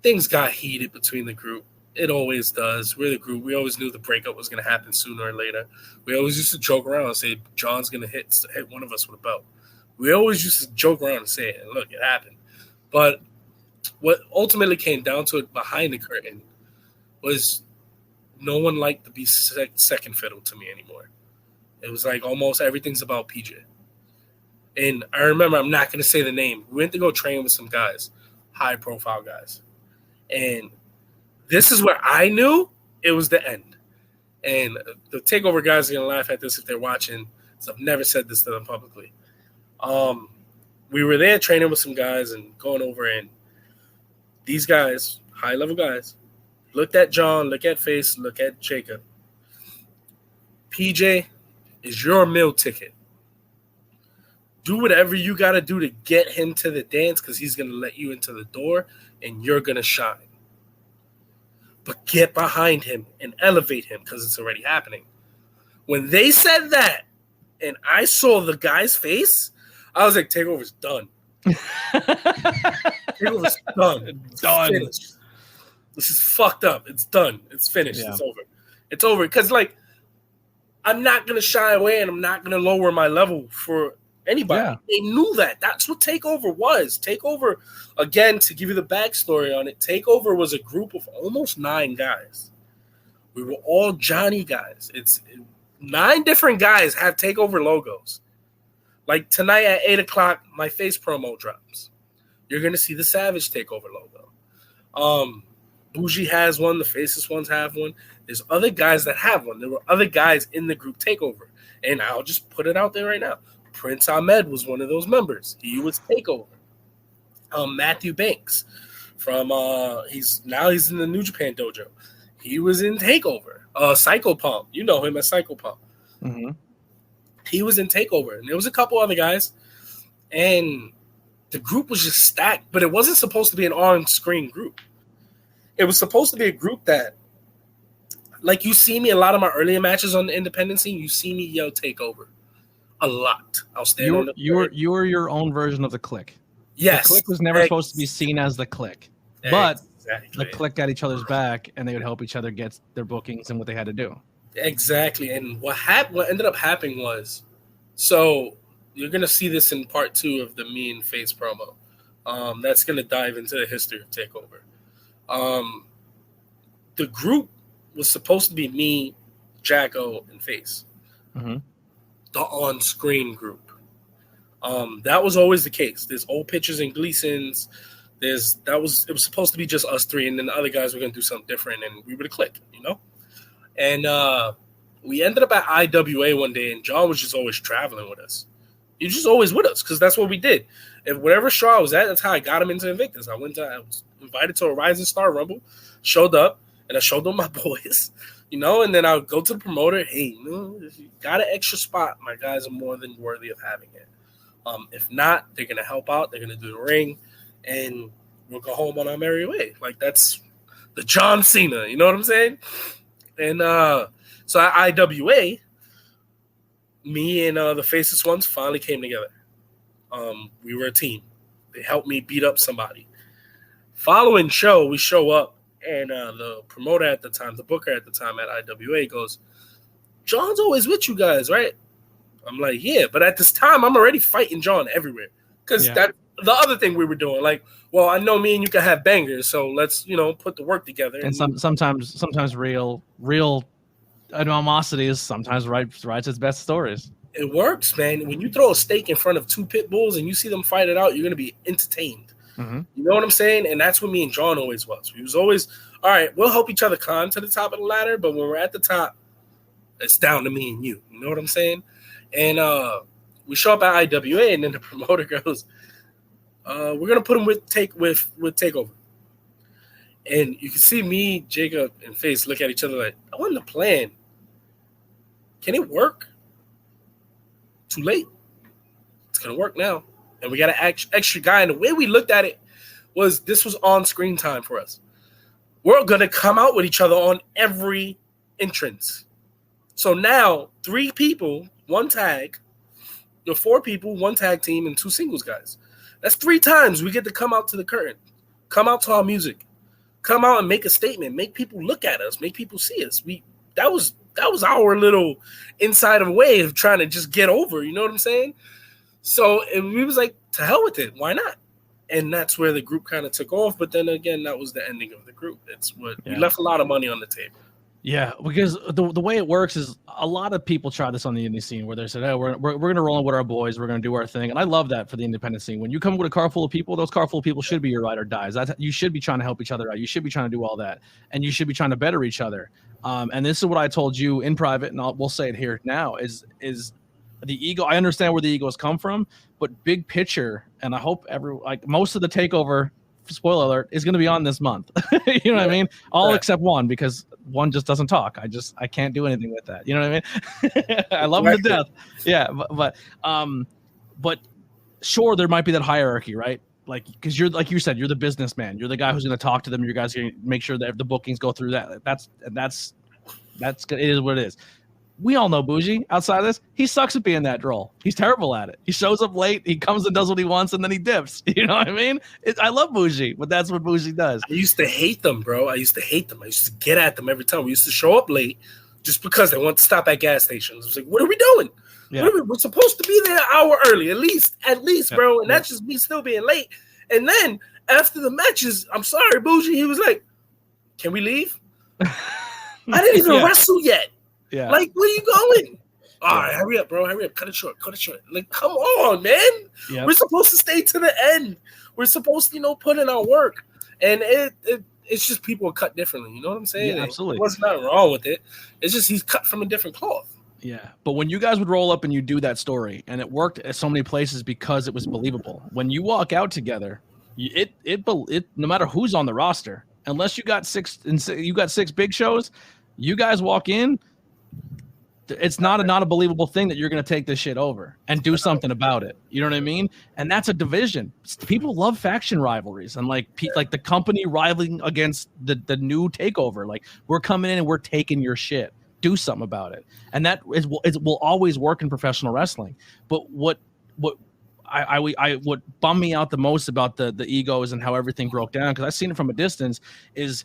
things got heated between the group. It always does. We're the group. We always knew the breakup was going to happen sooner or later. We always used to joke around and say, John's going to hit one of us with a belt. We always used to joke around and say it. And look, it happened. But what ultimately came down to it behind the curtain was no one liked to be second fiddle to me anymore. It was like almost everything's about PJ. And I remember, I'm not going to say the name. We went to go train with some guys, high-profile guys. And this is where I knew it was the end. And the TakeOver guys are going to laugh at this if they're watching, so I've never said this to them publicly. We were there training with some guys and going over, and these guys, high-level guys, looked at John, look at Face, look at Jacob. PJ is your meal ticket. Do whatever you got to do to get him to the dance, because he's going to let you into the door, and you're going to shine. But get behind him and elevate him, because it's already happening. When they said that, and I saw the guy's face, I was like, TakeOver's done. TakeOver's done. Done. Finished. This is fucked up. It's done. It's finished. Yeah. It's over. It's over. Because, like, I'm not going to shy away, and I'm not going to lower my level for anybody. Yeah. They knew that. That's what TakeOver was. TakeOver, again, to give you the backstory on it, TakeOver was a group of almost 9 guys. We were all Johnny guys. It's 9 different guys have TakeOver logos. Like, tonight at 8 o'clock, my Face promo drops. you're going to see the Savage Takeover logo. Bougie has one. The Faceless ones have one. There's other guys that have one. There were other guys in the group Takeover. And I'll just put it out there right now. Prince Ahmed was one of those members. He was Takeover. Matthew Banks from he's in the New Japan dojo. He was in Takeover. Psycho Pump, you know him as Psycho Pump. Mm-hmm. He was in Takeover, and there was a couple other guys, and the group was just stacked. But it wasn't supposed to be an on-screen group. It was supposed to be a group that, like, you see me a lot of my earlier matches on the independent scene. You see me yell Takeover a lot. I'll stand on the. You were your own version of the Clique. Yes, the Clique was never supposed to be seen as the Clique, but exactly. The Clique got each other's back, and they would help each other get their bookings and what they had to do. Exactly, and what ended up happening was, so you're gonna see this in part 2 of the Me and Face promo. That's gonna dive into the history of Takeover. The group was supposed to be me, Jacko, and Face. Mm-hmm. The on-screen group. That was always the case. There's old pictures in Gleason's. It was supposed to be just us three, and then the other guys were gonna do something different, and we were the Clique, you know. And we ended up at IWA one day, and John was just always traveling with us. He was just always with us because that's what we did. And whatever show I was at, that's how I got him into Invictus. I was invited to a Rising Star Rumble, showed up, and I showed them my boys, you know. And then I would go to the promoter. Hey, if you got an extra spot, my guys are more than worthy of having it. If not, they're gonna help out. They're gonna do the ring, and we'll go home on our merry way. Like, that's the John Cena. You know what I'm saying? And so at IWA, me and the Faceless ones finally came together. We were a team. They helped me beat up somebody. Following show, we show up, and the promoter at the time, the booker at the time at IWA goes, John's always with you guys, right? I'm like, yeah, but at this time, I'm already fighting John everywhere. Because that's the other thing we were doing. Like, well, I know me and you can have bangers, so let's, put the work together. And sometimes real animosity is sometimes writes its best stories. It works, man. When you throw a steak in front of two pit bulls and you see them fight it out, you're going to be entertained. Mm-hmm. You know what I'm saying? And that's what me and John always was. We was always, all right, we'll help each other climb to the top of the ladder, but when we're at the top, it's down to me and you. You know what I'm saying? And we show up at IWA, and then the promoter goes, we're going to put him with Takeover. And you can see me, Jacob, and Face look at each other like, I wasn't the plan. Can it work? Too late. It's going to work now. And we got an extra guy. And the way we looked at it was this was on-screen time for us. We're going to come out with each other on every entrance. So now 3 people, 1 tag, 4 people, 1 tag team, and 2 singles guys. That's 3 times we get to come out to the curtain, come out to our music, come out and make a statement, make people look at us, make people see us. That was our little inside of way of trying to just get over. You know what I'm saying? So and we was like, to hell with it. Why not? And that's where the group kind of took off. But then again, that was the ending of the group. We left a lot of money on the table. Yeah, because the way it works is a lot of people try this on the indie scene where they said, hey, we're going to roll in with our boys. We're going to do our thing. And I love that for the independent scene. When you come with a car full of people, those car full of people should be your ride or dies. You should be trying to help each other out. You should be trying to do all that. And you should be trying to better each other. And this is what I told you in private, and we'll say it here now, is the ego. I understand where the egos come from, but big picture, and I hope most of the Takeover, spoiler alert, is going to be on this month. You know what I mean? All except one, because one just doesn't talk. I can't do anything with that. You know what I mean? I love him to death. Yeah, but sure, there might be that hierarchy, right? Like, because you're, like you said, you're the businessman. You're the guy who's going to talk to them. You guys are going to make sure that the bookings go through that. That's it is what it is. We all know Bougie. Outside of this, he sucks at being that role. He's terrible at it. He shows up late. He comes and does what he wants, and then he dips. You know what I mean? I love Bougie, but that's what Bougie does. I used to hate them, bro. I used to get at them every time. We used to show up late just because they want to stop at gas stations. I was like, what are we doing? Yeah. We're supposed to be there an hour early, at least, bro. And that's just me still being late. And then after the matches, I'm sorry, Bougie. He was like, can we leave? I didn't even wrestle yet. Yeah. Like, where are you going? All right, hurry up, bro. Hurry up. Cut it short. Like, come on, man. Yep. We're supposed to stay to the end. We're supposed to, put in our work. And it's just people are cut differently. You know what I'm saying? Yeah, absolutely. There's nothing wrong with it. It's just he's cut from a different cloth. Yeah. But when you guys would roll up and you do that story, and it worked at so many places because it was believable. When you walk out together, it no matter who's on the roster, unless you got six big shows, you guys walk in, it's not a believable thing that you're going to take this shit over and do something about it. You know what I mean? And that's a division. People love faction rivalries and like the company rivaling against the new takeover. Like, we're coming in and we're taking your shit. Do something about it. And that will always work in professional wrestling. But what bummed me out the most about the egos and how everything broke down, because I've seen it from a distance, is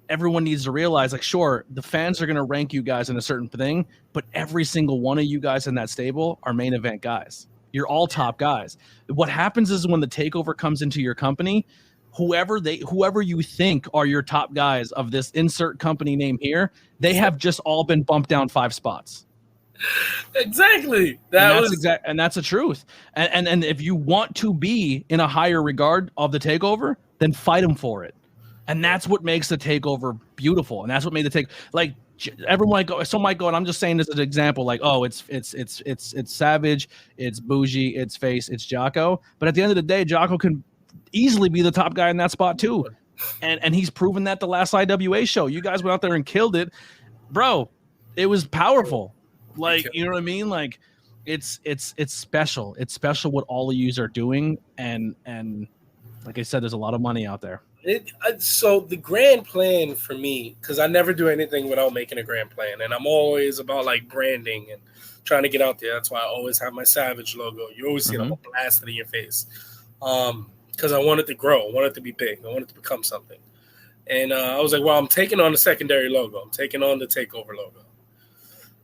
everyone needs to realize, like, sure, the fans are going to rank you guys in a certain thing, but every single one of you guys in that stable are main event guys. You're all top guys. What happens is when the takeover comes into your company, whoever you think are your top guys of this insert company name here, they have just all been bumped down 5 spots. Exactly. And that's the truth. And if you want to be in a higher regard of the takeover, then fight them for it. And that's what makes the takeover beautiful. And that's what made the like, everyone might go, and I'm just saying this as an example, like, oh, it's Savage, it's Bougie, it's Face, it's Jocko. But at the end of the day, Jocko can easily be the top guy in that spot too. And he's proven that the last IWA show. You guys went out there and killed it. Bro, it was powerful. Like, you know what I mean? Like, it's special. It's special what all of yous are doing. And like I said, there's a lot of money out there. So the grand plan for me, because I never do anything without making a grand plan, and I'm always about like branding and trying to get out there. That's why I always have my Savage logo. You always see it, I'm blasted in your face, because I want it to grow, I want it to be big, I want it to become something. And I was like, well, I'm taking on the secondary logo, I'm taking on the takeover logo.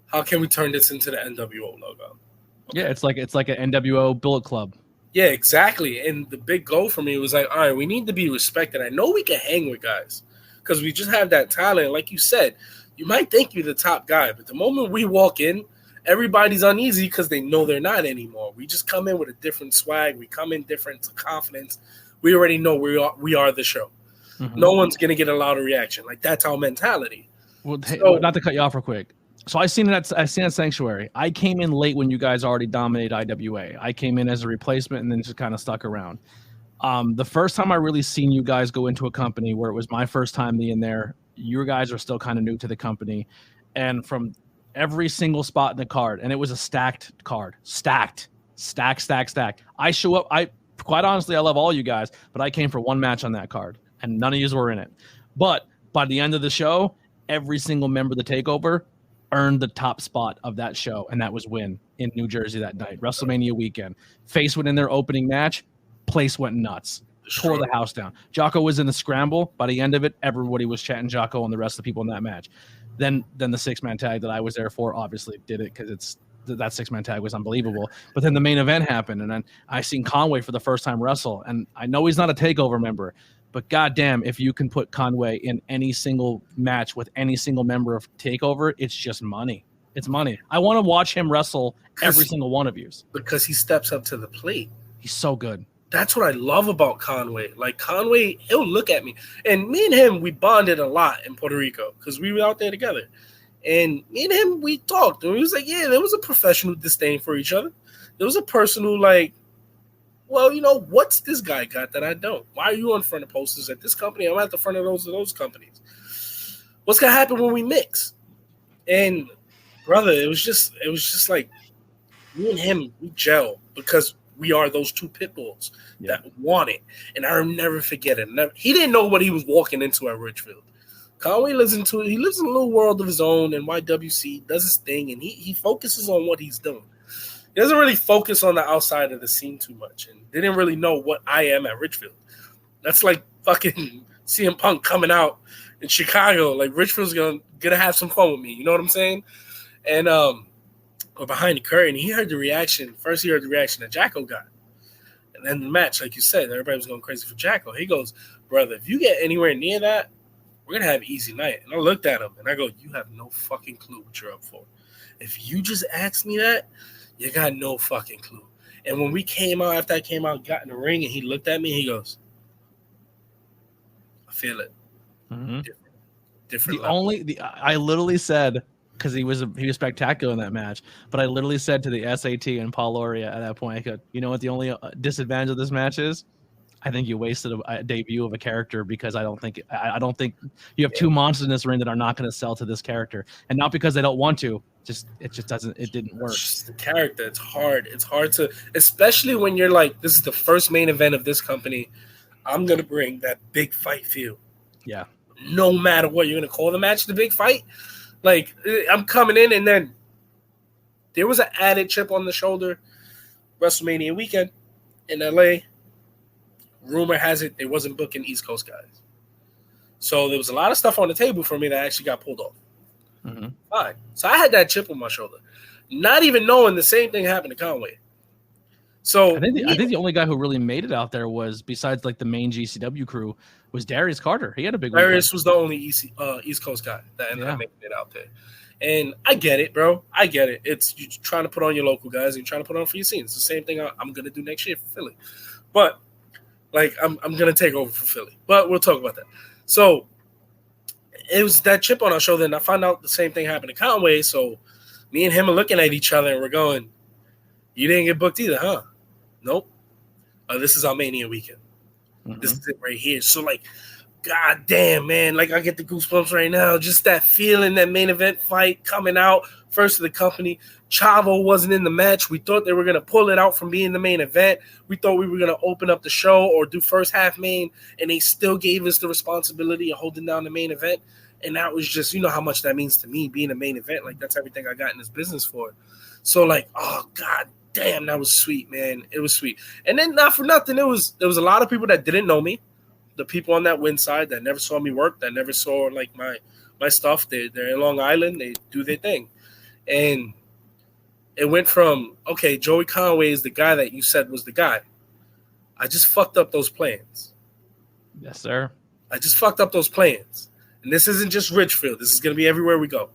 How can we turn this into the NWO logo? Okay. Yeah, it's like an NWO Bullet Club. Yeah, exactly. And the big goal for me was like, all right, we need to be respected. I know we can hang with guys because we just have that talent. Like you said, you might think you're the top guy, but the moment we walk in, everybody's uneasy because they know they're not anymore. We just come in with a different swag. We come in different confidence. We already know we are the show. Mm-hmm. No one's going to get a louder reaction. Like, that's our mentality. Well, so, not to cut you off real quick. So I seen that Sanctuary. I came in late when you guys already dominated IWA. I came in as a replacement and then just kind of stuck around. The first time I really seen you guys go into a company where it was my first time being there, you guys are still kind of new to the company. And from every single spot in the card, and it was a stacked card. Stacked. I show up. Quite honestly, I love all you guys, but I came for one match on that card, and none of you were in it. But by the end of the show, every single member of the takeover earned the top spot of that show, and that was Win in New Jersey that night, WrestleMania weekend. Face went in their opening match, place went nuts, tore the house down. Jocko was in the scramble. By the end of it, everybody was chatting Jocko and the rest of the people in that match. Then the 6-man tag that I was there for obviously did it because that 6-man tag was unbelievable. But then the main event happened, and then I seen Conway for the first time wrestle, and I know he's not a takeover member, but goddamn, if you can put Conway in any single match with any single member of Takeover, it's just money. It's money. I want to watch him wrestle every single one of you. Because he steps up to the plate. He's so good. That's what I love about Conway. Like, Conway, he'll look at me. And me and him, we bonded a lot in Puerto Rico because we were out there together. And me and him, we talked. And we was like, yeah, there was a professional disdain for each other. There was a personal, like, well, what's this guy got that I don't? Why are you on front of posters at this company? I'm at the front of those companies. What's gonna happen when we mix? And brother, it was just like me and him, we gel because we are those two pit bulls that want it. And I'll never forget it. He didn't know what he was walking into at Richfield. Conway lives in a little world of his own, and YWC does his thing, and he focuses on what he's doing. He doesn't really focus on the outside of the scene too much, and didn't really know what I am at Richfield. That's like fucking CM Punk coming out in Chicago. Like, Richfield's gonna have some fun with me. You know what I'm saying? And we're behind the curtain. He heard the reaction. First, he heard the reaction that Jacko got, and then the match, like you said, everybody was going crazy for Jacko. He goes, "Brother, if you get anywhere near that, we're gonna have an easy night." And I looked at him and I go, "You have no fucking clue what you're up for." If you just asked me that, you got no fucking clue. And when we came out, after I came out, got in the ring, and he looked at me, he goes, I feel it. Mm-hmm. Different. I literally said, because he was spectacular in that match, but I literally said to the SAT and Paul Loria at that point, I go, you know what the only disadvantage of this match is? I think you wasted a debut of a character because I don't think you have two monsters in this ring that are not going to sell to this character, and not because they don't want to. It didn't work. It's just the character. It's hard. It's hard to, especially when you're like, this is the first main event of this company. I'm gonna bring that big fight feel. Yeah. No matter what, you're gonna call the match the big fight. Like, I'm coming in, and then there was an added chip on the shoulder. WrestleMania weekend in LA. Rumor has it they wasn't booking East Coast guys. So there was a lot of stuff on the table for me that actually got pulled off. Mm-hmm. Fine. So I had that chip on my shoulder, not even knowing the same thing happened to Conway. So I think the only guy who really made it out there was, besides like the main GCW crew, was Darius Carter. He had a big one. Darius was the only East Coast guy that ended up making it out there. And I get it, bro. I get it. It's you trying to put on your local guys and you're trying to put on for your scenes. It's the same thing I'm going to do next year for Philly. But like, I'm going to take over for Philly. But we'll talk about that. So it was that chip on our shoulder, and I found out the same thing happened to Conway. So me and him are looking at each other, and we're going, you didn't get booked either, huh? Nope. This is our Mania weekend. Mm-hmm. This is it right here. So, like, God damn, man. Like, I get the goosebumps right now. Just that feeling, that main event fight coming out, first of the company. Chavo wasn't in the match. We thought they were going to pull it out from being the main event. We thought we were going to open up the show or do first half main, and they still gave us the responsibility of holding down the main event. And that was just, you know how much that means to me, being a main event. Like, that's everything I got in this business for. So, like, oh, God damn, that was sweet, man. It was sweet. And then, not for nothing, there was a lot of people that didn't know me. The people on that win side that never saw me work, that never saw, like, my stuff. They're in Long Island. They do their thing. And it went from, okay, Joey Conway is the guy that you said was the guy. I just fucked up those plans. Yes, sir. I just fucked up those plans. And this isn't just Richfield. This is going to be everywhere we go.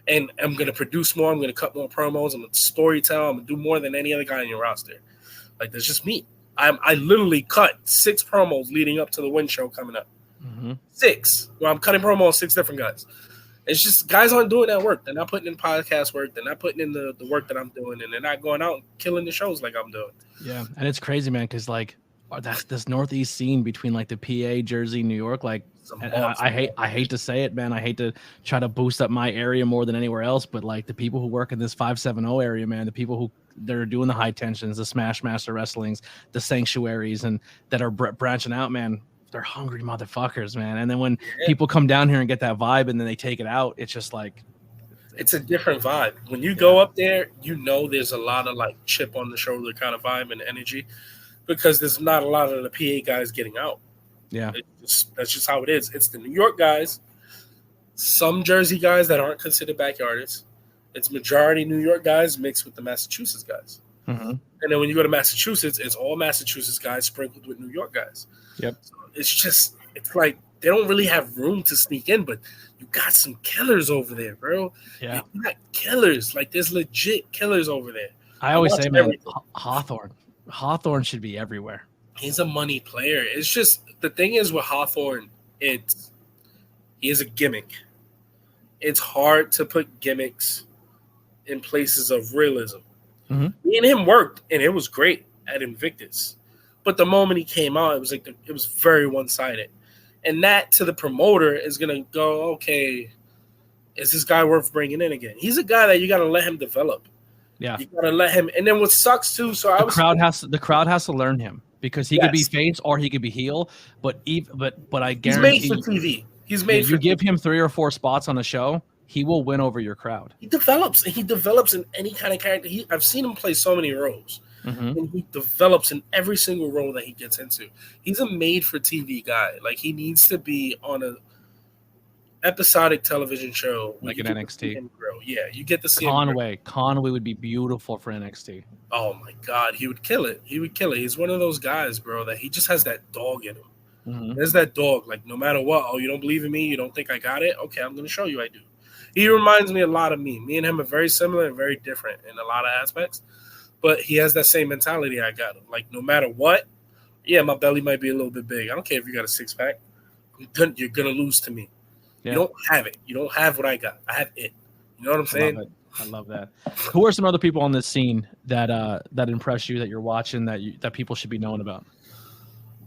And I'm going to produce more. I'm going to cut more promos. I'm going to storytell. I'm going to do more than any other guy in your roster. Like, that's just me. I literally cut 6 promos leading up to the win show coming up. Mm-hmm. 6. Well, I'm cutting promos on 6 different guys. It's just guys aren't doing that work. They're not putting in podcast work. They're not putting in the work that I'm doing. And they're not going out and killing the shows like I'm doing. Yeah. And it's crazy, man, because, like, that's this Northeast scene between, like, the PA, Jersey, New York, like, and I hate to say it, man. I hate to try to boost up my area more than anywhere else, but, like, the people who work in this 570 area, man, the people who they're doing the high tensions, the Smash Master Wrestlings, the Sanctuaries, and that are branching out, man, they're hungry motherfuckers, man. And then when people come down here and get that vibe and then they take it out, it's just like, it's a different vibe. When you go up there, you know there's a lot of, like, chip on the shoulder kind of vibe and energy because there's not a lot of the PA guys getting out. Yeah. That's just how it is. It's the New York guys, some Jersey guys that aren't considered backyardists. It's majority New York guys mixed with the Massachusetts guys. Mm-hmm. And then when you go to Massachusetts, it's all Massachusetts guys sprinkled with New York guys. Yep. So it's like they don't really have room to sneak in, but you got some killers over there, bro. Yeah. You got killers. Like, there's legit killers over there. I always say, man, Hawthorne should be everywhere. He's a money player. It's just, the thing is with Hawthorne, he is a gimmick. It's hard to put gimmicks in places of realism. Mm-hmm. Me and him worked, and it was great at Invictus. But the moment he came out, it was like it was very one-sided. And that, to the promoter, is going to go, okay, is this guy worth bringing in again? He's a guy that you got to let him develop. Yeah. You got to let him. And then what sucks, too, the crowd has to learn him. Because he could be face or he could be heel, but I guarantee he's made for TV. He's made for you give him 3 or 4 spots on a show, he will win over your crowd. He develops in any kind of character. I've seen him play so many roles, mm-hmm. and he develops in every single role that he gets into. He's a made for TV guy. Like, he needs to be on a episodic television show like an NXT. Yeah, you get to see Conway would be beautiful for NXT. Oh my God, he would kill it. He's one of those guys, bro, that he just has that dog in him. Mm-hmm. There's that dog. Like, no matter what, oh, you don't believe in me? You don't think I got it? Okay, I'm going to show you I do. He reminds me a lot of me. Me and him are very similar and very different in a lot of aspects. But he has that same mentality I got. Like, no matter what, yeah, my belly might be a little bit big. I don't care if you got a six-pack. You're going to lose to me. Yeah. You don't have it. You don't have what I got. I have it. You know what I'm saying? I love that. Who are some other people on this scene that impress you, that you're watching, that people should be knowing about?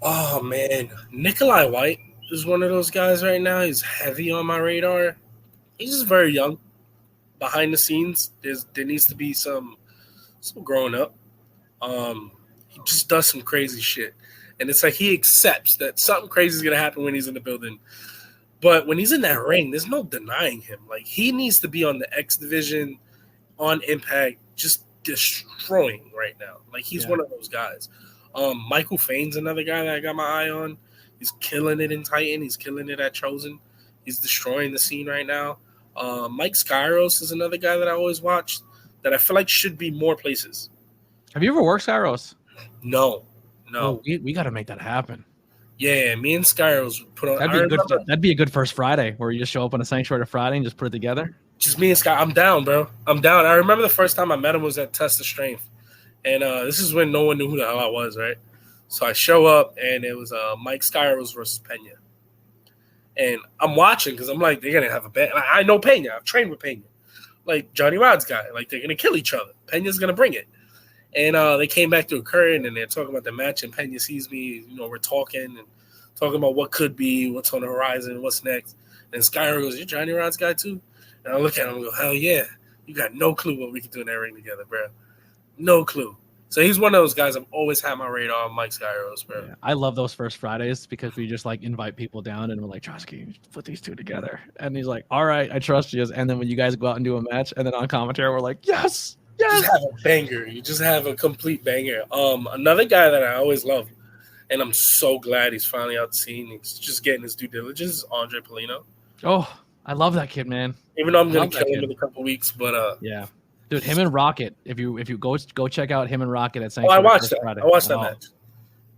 Oh, man. Nikolai White is one of those guys right now. He's heavy on my radar. He's just very young. Behind the scenes, there needs to be some growing up. He just does some crazy shit. And it's like he accepts that something crazy is going to happen when he's in the building. But when he's in that ring, there's no denying him. Like, he needs to be on the X Division, on Impact, just destroying right now. Like, he's one of those guys. Michael Fane's another guy that I got my eye on. He's killing it in Titan. He's killing it at Chosen. He's destroying the scene right now. Mike Skyros is another guy that I always watch that I feel like should be more places. Have you ever worked Skyros? No. Oh, we got to make that happen. Yeah, me and Skyros put on. That'd be a good first Friday where you just show up on a Sanctuary Friday and just put it together. Just me and Sky. I'm down, bro. I'm down. I remember the first time I met him was at Test of Strength, and this is when no one knew who the hell I was, right? So I show up, and it was Mike Skyros versus Pena, and I'm watching because I'm like, they're gonna have a bet. I know Pena. I've trained with Pena, like Johnny Rod's guy. Like, they're gonna kill each other. Pena's gonna bring it. And they came back to a curtain, and they're talking about the match, and Pena sees me. You know, we're talking about what could be, what's on the horizon, what's next. And Skyro goes, "You're Johnny Rod's guy too?" And I look at him and go, "Hell yeah. You got no clue what we could do in that ring together, bro. No clue." So he's one of those guys I've always had my radar on, Mike Skyros, bro. Yeah, I love those first Fridays because we just, like, invite people down, and we're like, "Trosky, put these two together." And he's like, "All right, I trust you." And then when you guys go out and do a match, and then on commentary, we're like, "Yes. Yes." You just have a banger. You just have a complete banger. Another guy that I always love, and I'm so glad he's finally out the scene. He's just getting his due diligence, is Andre Polino. Oh, I love that kid, man. Even though I'm going to kill him in a couple weeks, but yeah. Dude, him and Rocket, if you go check out him and Rocket at Sanctuary. I watched that. Friday. I watched that match.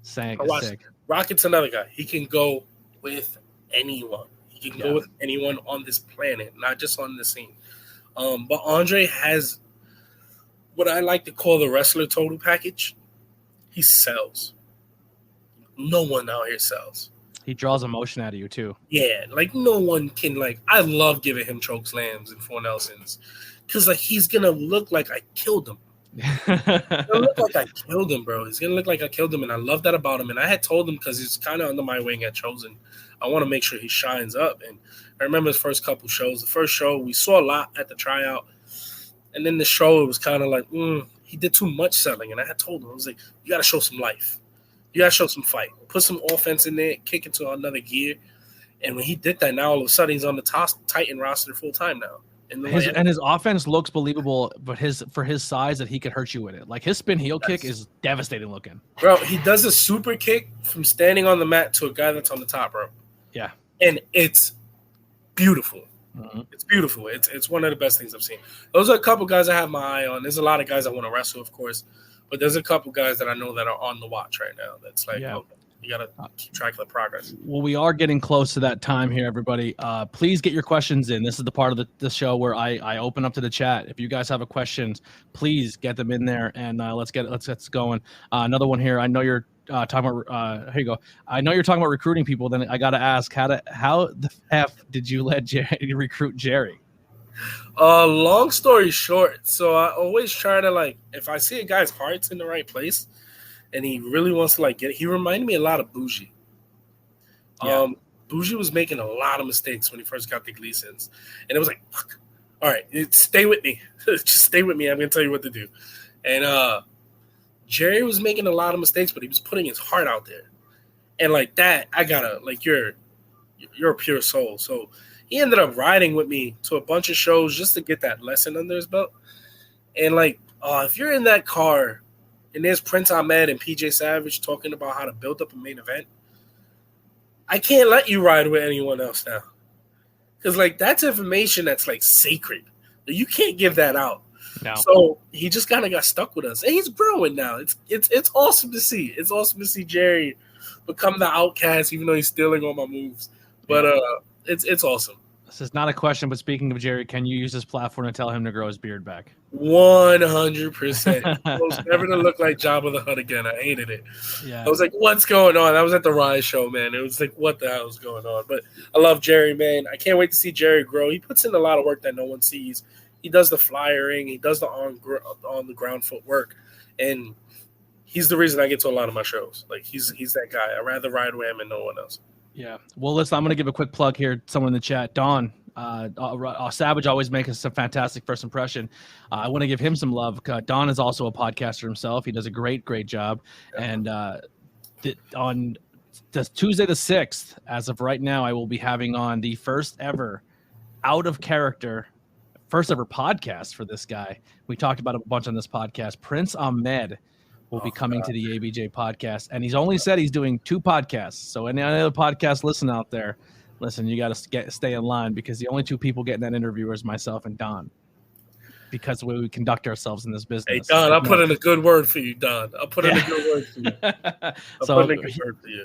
Sick. Rocket's another guy. He can go with anyone. He can go with anyone on this planet, not just on the scene. But Andre has what I like to call the wrestler total package. He sells. No one out here sells. He draws emotion out of you too. Yeah, like no one can. Like, I love giving him choke slams and 4 Nelsons because like he's gonna look like I killed him. He's gonna look like I killed him, bro. He's gonna look like I killed him, and I love that about him. And I had told him because he's kind of under my wing at Chosen. I want to make sure he shines up. And I remember his first couple shows. The first show we saw a lot at the tryout. And then the show, it was kind of like, he did too much selling. And I had told him, I was like, you got to show some life. You got to show some fight. Put some offense in there, kick into another gear. And when he did that, now all of a sudden he's on the Titan roster full time now. And his offense looks believable, but for his size that he could hurt you with it. Like, his spin heel kick is devastating looking. Bro, he does a super kick from standing on the mat to a guy that's on the top rope. Yeah. And it's beautiful. Mm-hmm. It's beautiful. It's one of the best things I've seen. Those are a couple guys I have my eye on. There's a lot of guys I want to wrestle, of course, but there's a couple guys that I know that are on the watch right now. That's like, okay, you got to keep track of the progress. Well, we are getting close to that time here, everybody. Please get your questions in. This is the part of the show where I open up to the chat. If you guys have a questions, please get them in there, and let's get going. Another one here. I know you're talking about. Here you go. I know you're talking about recruiting people. Then I got to ask, how the F did you let Jerry recruit Jerry? Long story short, so I always try to, like, if I see a guy's heart's in the right place and he really wants to, like, get it, he reminded me a lot of Bougie. Bougie was making a lot of mistakes when he first got the Gleasons. And it was like, fuck, all right, stay with me. Just stay with me. I'm going to tell you what to do. And Jerry was making a lot of mistakes, but he was putting his heart out there. And like that, I got to, like, you're a pure soul. So he ended up riding with me to a bunch of shows just to get that lesson under his belt. And, like, if you're in that car and there's Prince Ahmed and PJ Savage talking about how to build up a main event, I can't let you ride with anyone else now. Because, like, that's information that's, like, sacred. You can't give that out. No. So he just kind of got stuck with us. And he's growing now. It's awesome to see. It's awesome to see Jerry become the outcast, even though he's stealing all my moves. But it's awesome. This is not a question, but speaking of Jerry, can you use this platform to tell him to grow his beard back? 100%. I was never to look like Jabba the Hutt again. I hated it. Yeah. I was like, what's going on? I was at the Rise show, man. It was like, what the hell is going on? But I love Jerry, man. I can't wait to see Jerry grow. He puts in a lot of work that no one sees. He does the flyering. He does the on the ground footwork. And he's the reason I get to a lot of my shows. Like, he's that guy. I'd rather ride with him and no one else. Yeah. Well, listen, I'm going to give a quick plug here. Someone in the chat, Don. Savage always makes us a fantastic first impression. I want to give him some love. Don is also a podcaster himself. He does a great job. Yeah. And on Tuesday the 6th, as of right now, I will be having on the first ever podcast for this guy. We talked about it a bunch on this podcast. Prince Ahmed will be coming to the ABJ podcast, and he's only said he's doing 2 podcasts. So any other podcast listen out there, listen, you got to stay in line, because the only 2 people getting that interview is myself and Don, because the way we conduct ourselves in this business. Hey, Don, I'll put in a good word for you, Don. I'll put in a good word for you. So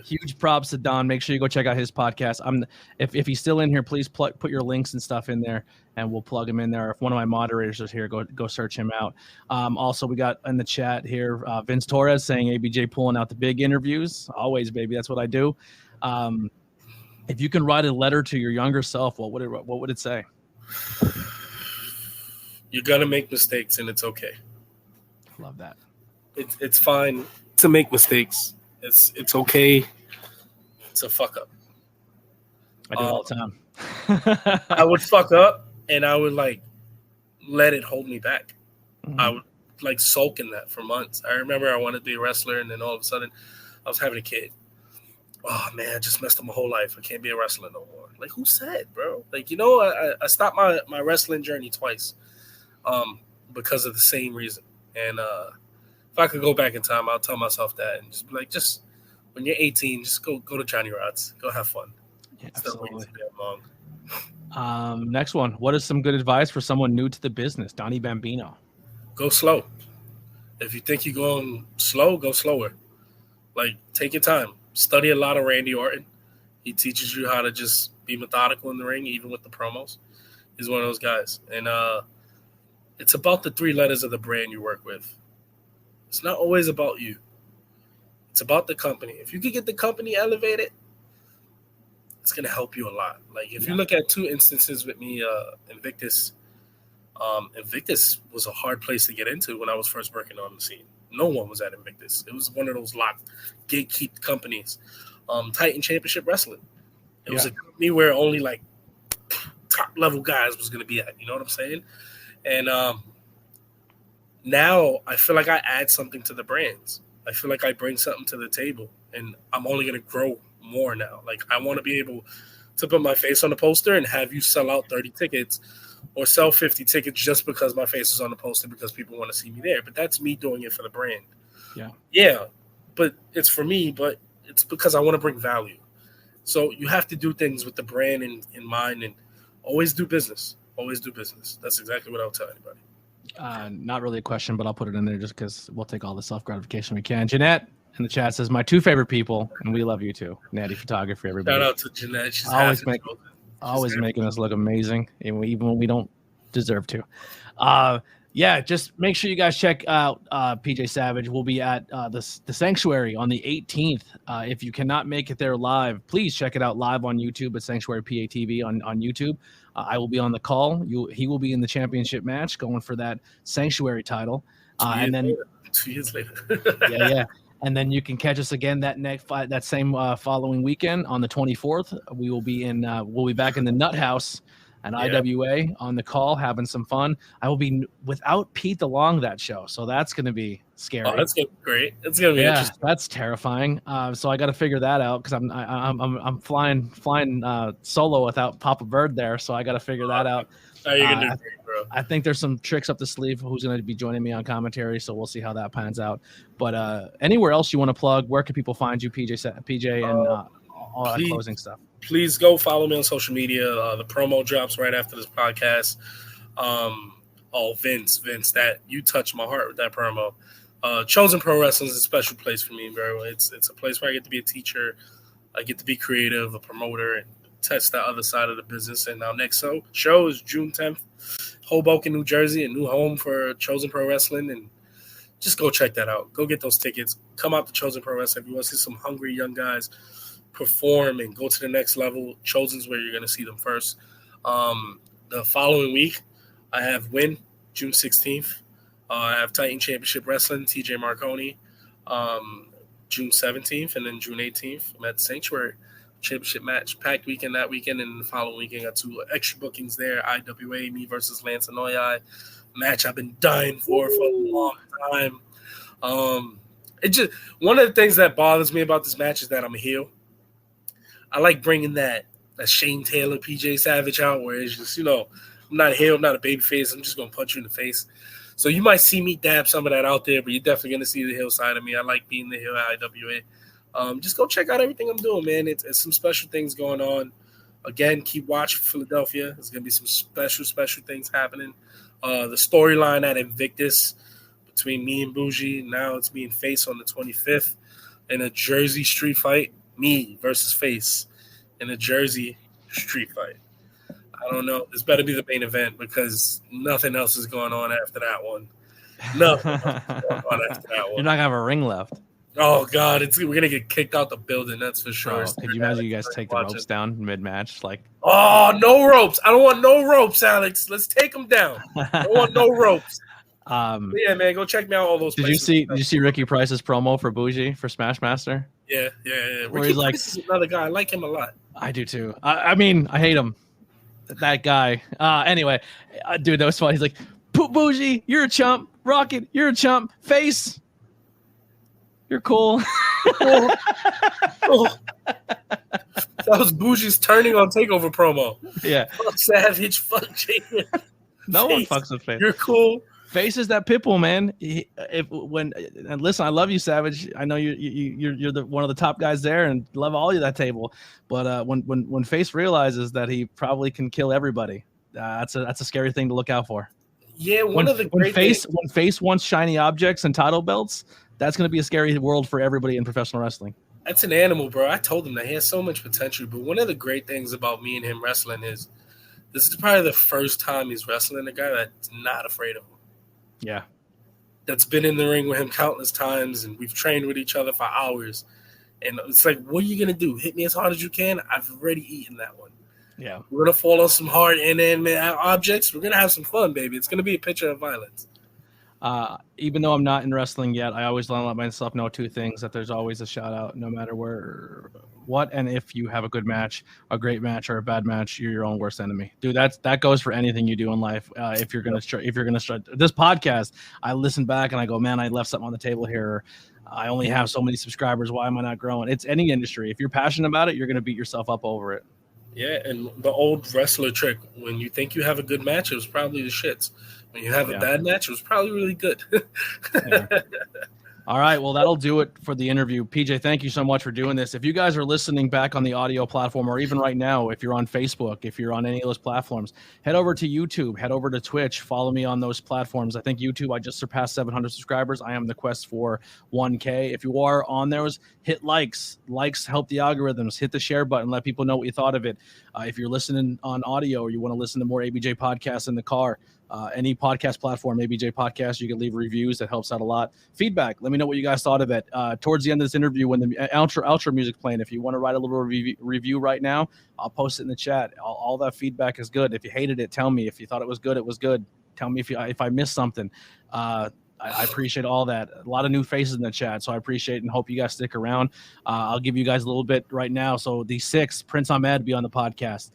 huge props to Don. Make sure you go check out his podcast. If he's still in here, please put your links and stuff in there, and we'll plug him in there. If one of my moderators is here, go search him out. Also, we got in the chat here, Vince Torres saying ABJ pulling out the big interviews. Always, baby. That's what I do. If you can write a letter to your younger self, what would it say? You're gonna make mistakes, and it's okay. Love that. It's fine to make mistakes. It's okay to fuck up. I do it all the time. I would fuck up, and I would let it hold me back. Mm-hmm. I would sulk in that for months. I remember I wanted to be a wrestler, and then all of a sudden, I was having a kid. Oh man, I just messed up my whole life. I can't be a wrestler no more. Who said, bro? I stopped my wrestling journey twice. Because of the same reason. And if I could go back in time, I'll tell myself that and just be like, just when you're 18, just go to Johnny Rod's. Go have fun. Yeah, Instead of waiting to be long. Next one. What is some good advice for someone new to the business? Donnie Bambino. Go slow. If you think you're going slow, go slower. Take your time. Study a lot of Randy Orton. He teaches you how to just be methodical in the ring, even with the promos. He's one of those guys. And it's about the 3 letters of the brand you work with. It's not always about you. It's about the company. If you can get the company elevated, it's going to help you a lot. If you look at 2 instances with me, Invictus was a hard place to get into when I was first working on the scene. No one was at Invictus. It was one of those locked, gatekeep companies. Titan Championship Wrestling. It was a company where only top-level guys was going to be at. You know what I'm saying? And now I feel like I add something to the brands. I feel like I bring something to the table, and I'm only going to grow more now. I want to be able to put my face on the poster and have you sell out 30 tickets or sell 50 tickets just because my face is on the poster because people want to see me there. But that's me doing it for the brand. Yeah, but it's for me, but it's because I want to bring value. So you have to do things with the brand in mind, and always do business. Always do business. That's exactly what I would tell anybody. Not really a question, but I'll put it in there just because we'll take all the self-gratification we can. Jeanette in the chat says, my 2 favorite people, and we love you too. Natty Photography, everybody. Shout out to Jeanette. She's always making us look amazing, even when we don't deserve to. Just make sure you guys check out PJ Savage. We'll be at the Sanctuary on the 18th. If you cannot make it there live, please check it out live on YouTube at Sanctuary PATV on YouTube. I will be on the call. He will be in the championship match going for that Sanctuary title. And then 2 years later. yeah. And then you can catch us again that same following weekend on the 24th. We will be we'll be back in the Nut House and IWA on the call, having some fun. I will be without Pete DeLong that show, so that's going to be scary. Oh, that's going to be great. It's going to be interesting. That's terrifying. So I got to figure that out because I'm flying solo without Papa Bird there, so I got to figure that out. You're going to do great, bro. I think there's some tricks up the sleeve. Who's going to be joining me on commentary? So we'll see how that pans out. But anywhere else you want to plug? Where can people find you, PJ, and all that closing stuff? Please go follow me on social media. The promo drops right after this podcast. Vince, that you touched my heart with that promo. Chosen Pro Wrestling is a special place for me, bro. It's a place where I get to be a teacher. I get to be creative, a promoter, and test that other side of the business. And our next show is June 10th, Hoboken, New Jersey, a new home for Chosen Pro Wrestling. And just go check that out. Go get those tickets. Come out to Chosen Pro Wrestling. If you want to see some hungry young guys perform and go to the next level, Chosen's where you're going to see them first. The following week, I have Win, June 16th. I have Titan Championship Wrestling, TJ Marconi, June 17th, and then June 18th, I'm at Sanctuary Championship match. Packed weekend that weekend, and the following weekend, got 2 extra bookings there. IWA, me versus Lance Anoa'i. Match I've been dying for a long time. It just one of the things that bothers me about this match is that I'm a heel. I like bringing that Shane Taylor, PJ Savage out, where it's just, I'm not a heel, I'm not a baby face, I'm just gonna punch you in the face. So you might see me dab some of that out there, but you're definitely gonna see the heel side of me. I like being the heel at IWA. Just go check out everything I'm doing, man. It's some special things going on. Again, keep watching Philadelphia. There's gonna be some special things happening. The storyline at Invictus between me and Bougie, now it's being Face on the 25th in a Jersey street fight. Me versus Face in a Jersey street fight. I don't know. This better be the main event because nothing else is going on after that one. Nothing else is going on after that one. You're not going to have a ring left. Oh, God. We're going to get kicked out the building. That's for sure. Bro, could you imagine you guys take the ropes down mid-match? Oh, no ropes. I don't want no ropes, Alex. Let's take them down. I don't want no ropes. Yeah, man. Go check me out all those places. Did you see Ricky Price's promo for Bougie for Smashmaster? Yeah. Where he's like, Price is another guy. I like him a lot. I do too. I mean, I hate him. That guy. Anyway, dude, that was funny. He's like, Bougie, you're a chump. Rocket, you're a chump. Face, you're cool. Oh. That was Bougie's turning on TakeOver promo. Yeah. Fuck Savage. Fuck Jason. No one fucks with Face. You're cool. Face is that pitbull, man. And listen, I love you, Savage. I know you're one of the top guys there, and love all you at that table. But when Face realizes that he probably can kill everybody, that's a scary thing to look out for. Yeah, when Face wants shiny objects and title belts, that's going to be a scary world for everybody in professional wrestling. That's an animal, bro. I told him that he has so much potential. But one of the great things about me and him wrestling is this is probably the first time he's wrestling a guy that's not afraid of him. Yeah. That's been in the ring with him countless times, and we've trained with each other for hours. And it's like, what are you going to do? Hit me as hard as you can? I've already eaten that one. Yeah. We're going to fall on some hard inanimate objects. We're going to have some fun, baby. It's going to be a picture of violence. Even though I'm not in wrestling yet, I always want to let myself know 2 things, that there's always a shout out no matter what and if you have a good match, a great match, or a bad match, you're your own worst enemy. Dude, that goes for anything you do in life. If you're gonna start this podcast, I listen back and I go, man, I left something on the table here. I only have so many subscribers. Why am I not growing? It's any industry. If you're passionate about it, you're gonna beat yourself up over it. Yeah, and the old wrestler trick, when you think you have a good match, it was probably the shits. When you have a bad match, it was probably really good. Yeah. All right, well, that'll do it for the interview. PJ, thank you so much for doing this. If you guys are listening back on the audio platform, or even right now, if you're on Facebook, if you're on any of those platforms, head over to YouTube, head over to Twitch, follow me on those platforms. I think YouTube, I just surpassed 700 subscribers. I am in the quest for 1K. If you are on those, hit likes. Likes help the algorithms. Hit the share button. Let people know what you thought of it. If you're listening on audio, or you want to listen to more ABJ podcasts in the car, any podcast platform, ABJ Podcast, you can leave reviews. That helps out a lot. Feedback. Let me know what you guys thought of it. Towards the end of this interview, when the outro music playing, if you want to write a little review right now, I'll post it in the chat. All that feedback is good. If you hated it, tell me. If you thought it was good, it was good. Tell me if I missed something. I appreciate all that. A lot of new faces in the chat, so I appreciate it and hope you guys stick around. I'll give you guys a little bit right now. So the 6th, Prince Ahmed will be on the podcast.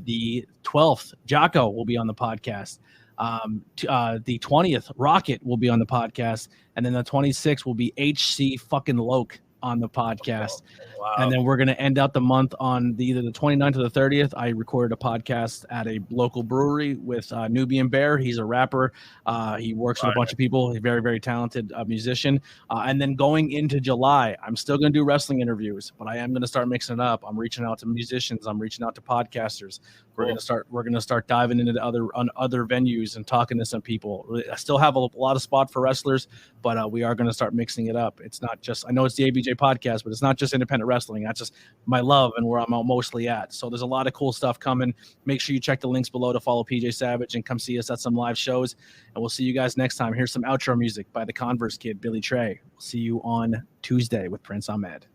The 12th, Jocko will be on the podcast. The 20th, Rocket will be on the podcast, and then the 26th will be HC fucking Loke on the podcast. Wow. And then we're going to end out the month on either the 29th or the 30th. I recorded a podcast at a local brewery with Nubian Bear. He's a rapper. He works with a bunch of people. He's a very, very talented musician. And then going into July, I'm still going to do wrestling interviews, but I am going to start mixing it up. I'm reaching out to musicians. I'm reaching out to podcasters. We're going to start diving into other venues and talking to some people. I still have a lot of spot for wrestlers, but we are going to start mixing it up. It's not just, I know it's the ABJ ABJ Podcast, but it's not just independent wrestling. That's just my love and where I'm mostly at. So there's a lot of cool stuff coming. Make sure you check the links below to follow PJ Savage and come see us at some live shows. And we'll see you guys next time. Here's some outro music by the Converse Kid, Billy Trey. We'll see you on Tuesday with Prince Ahmed.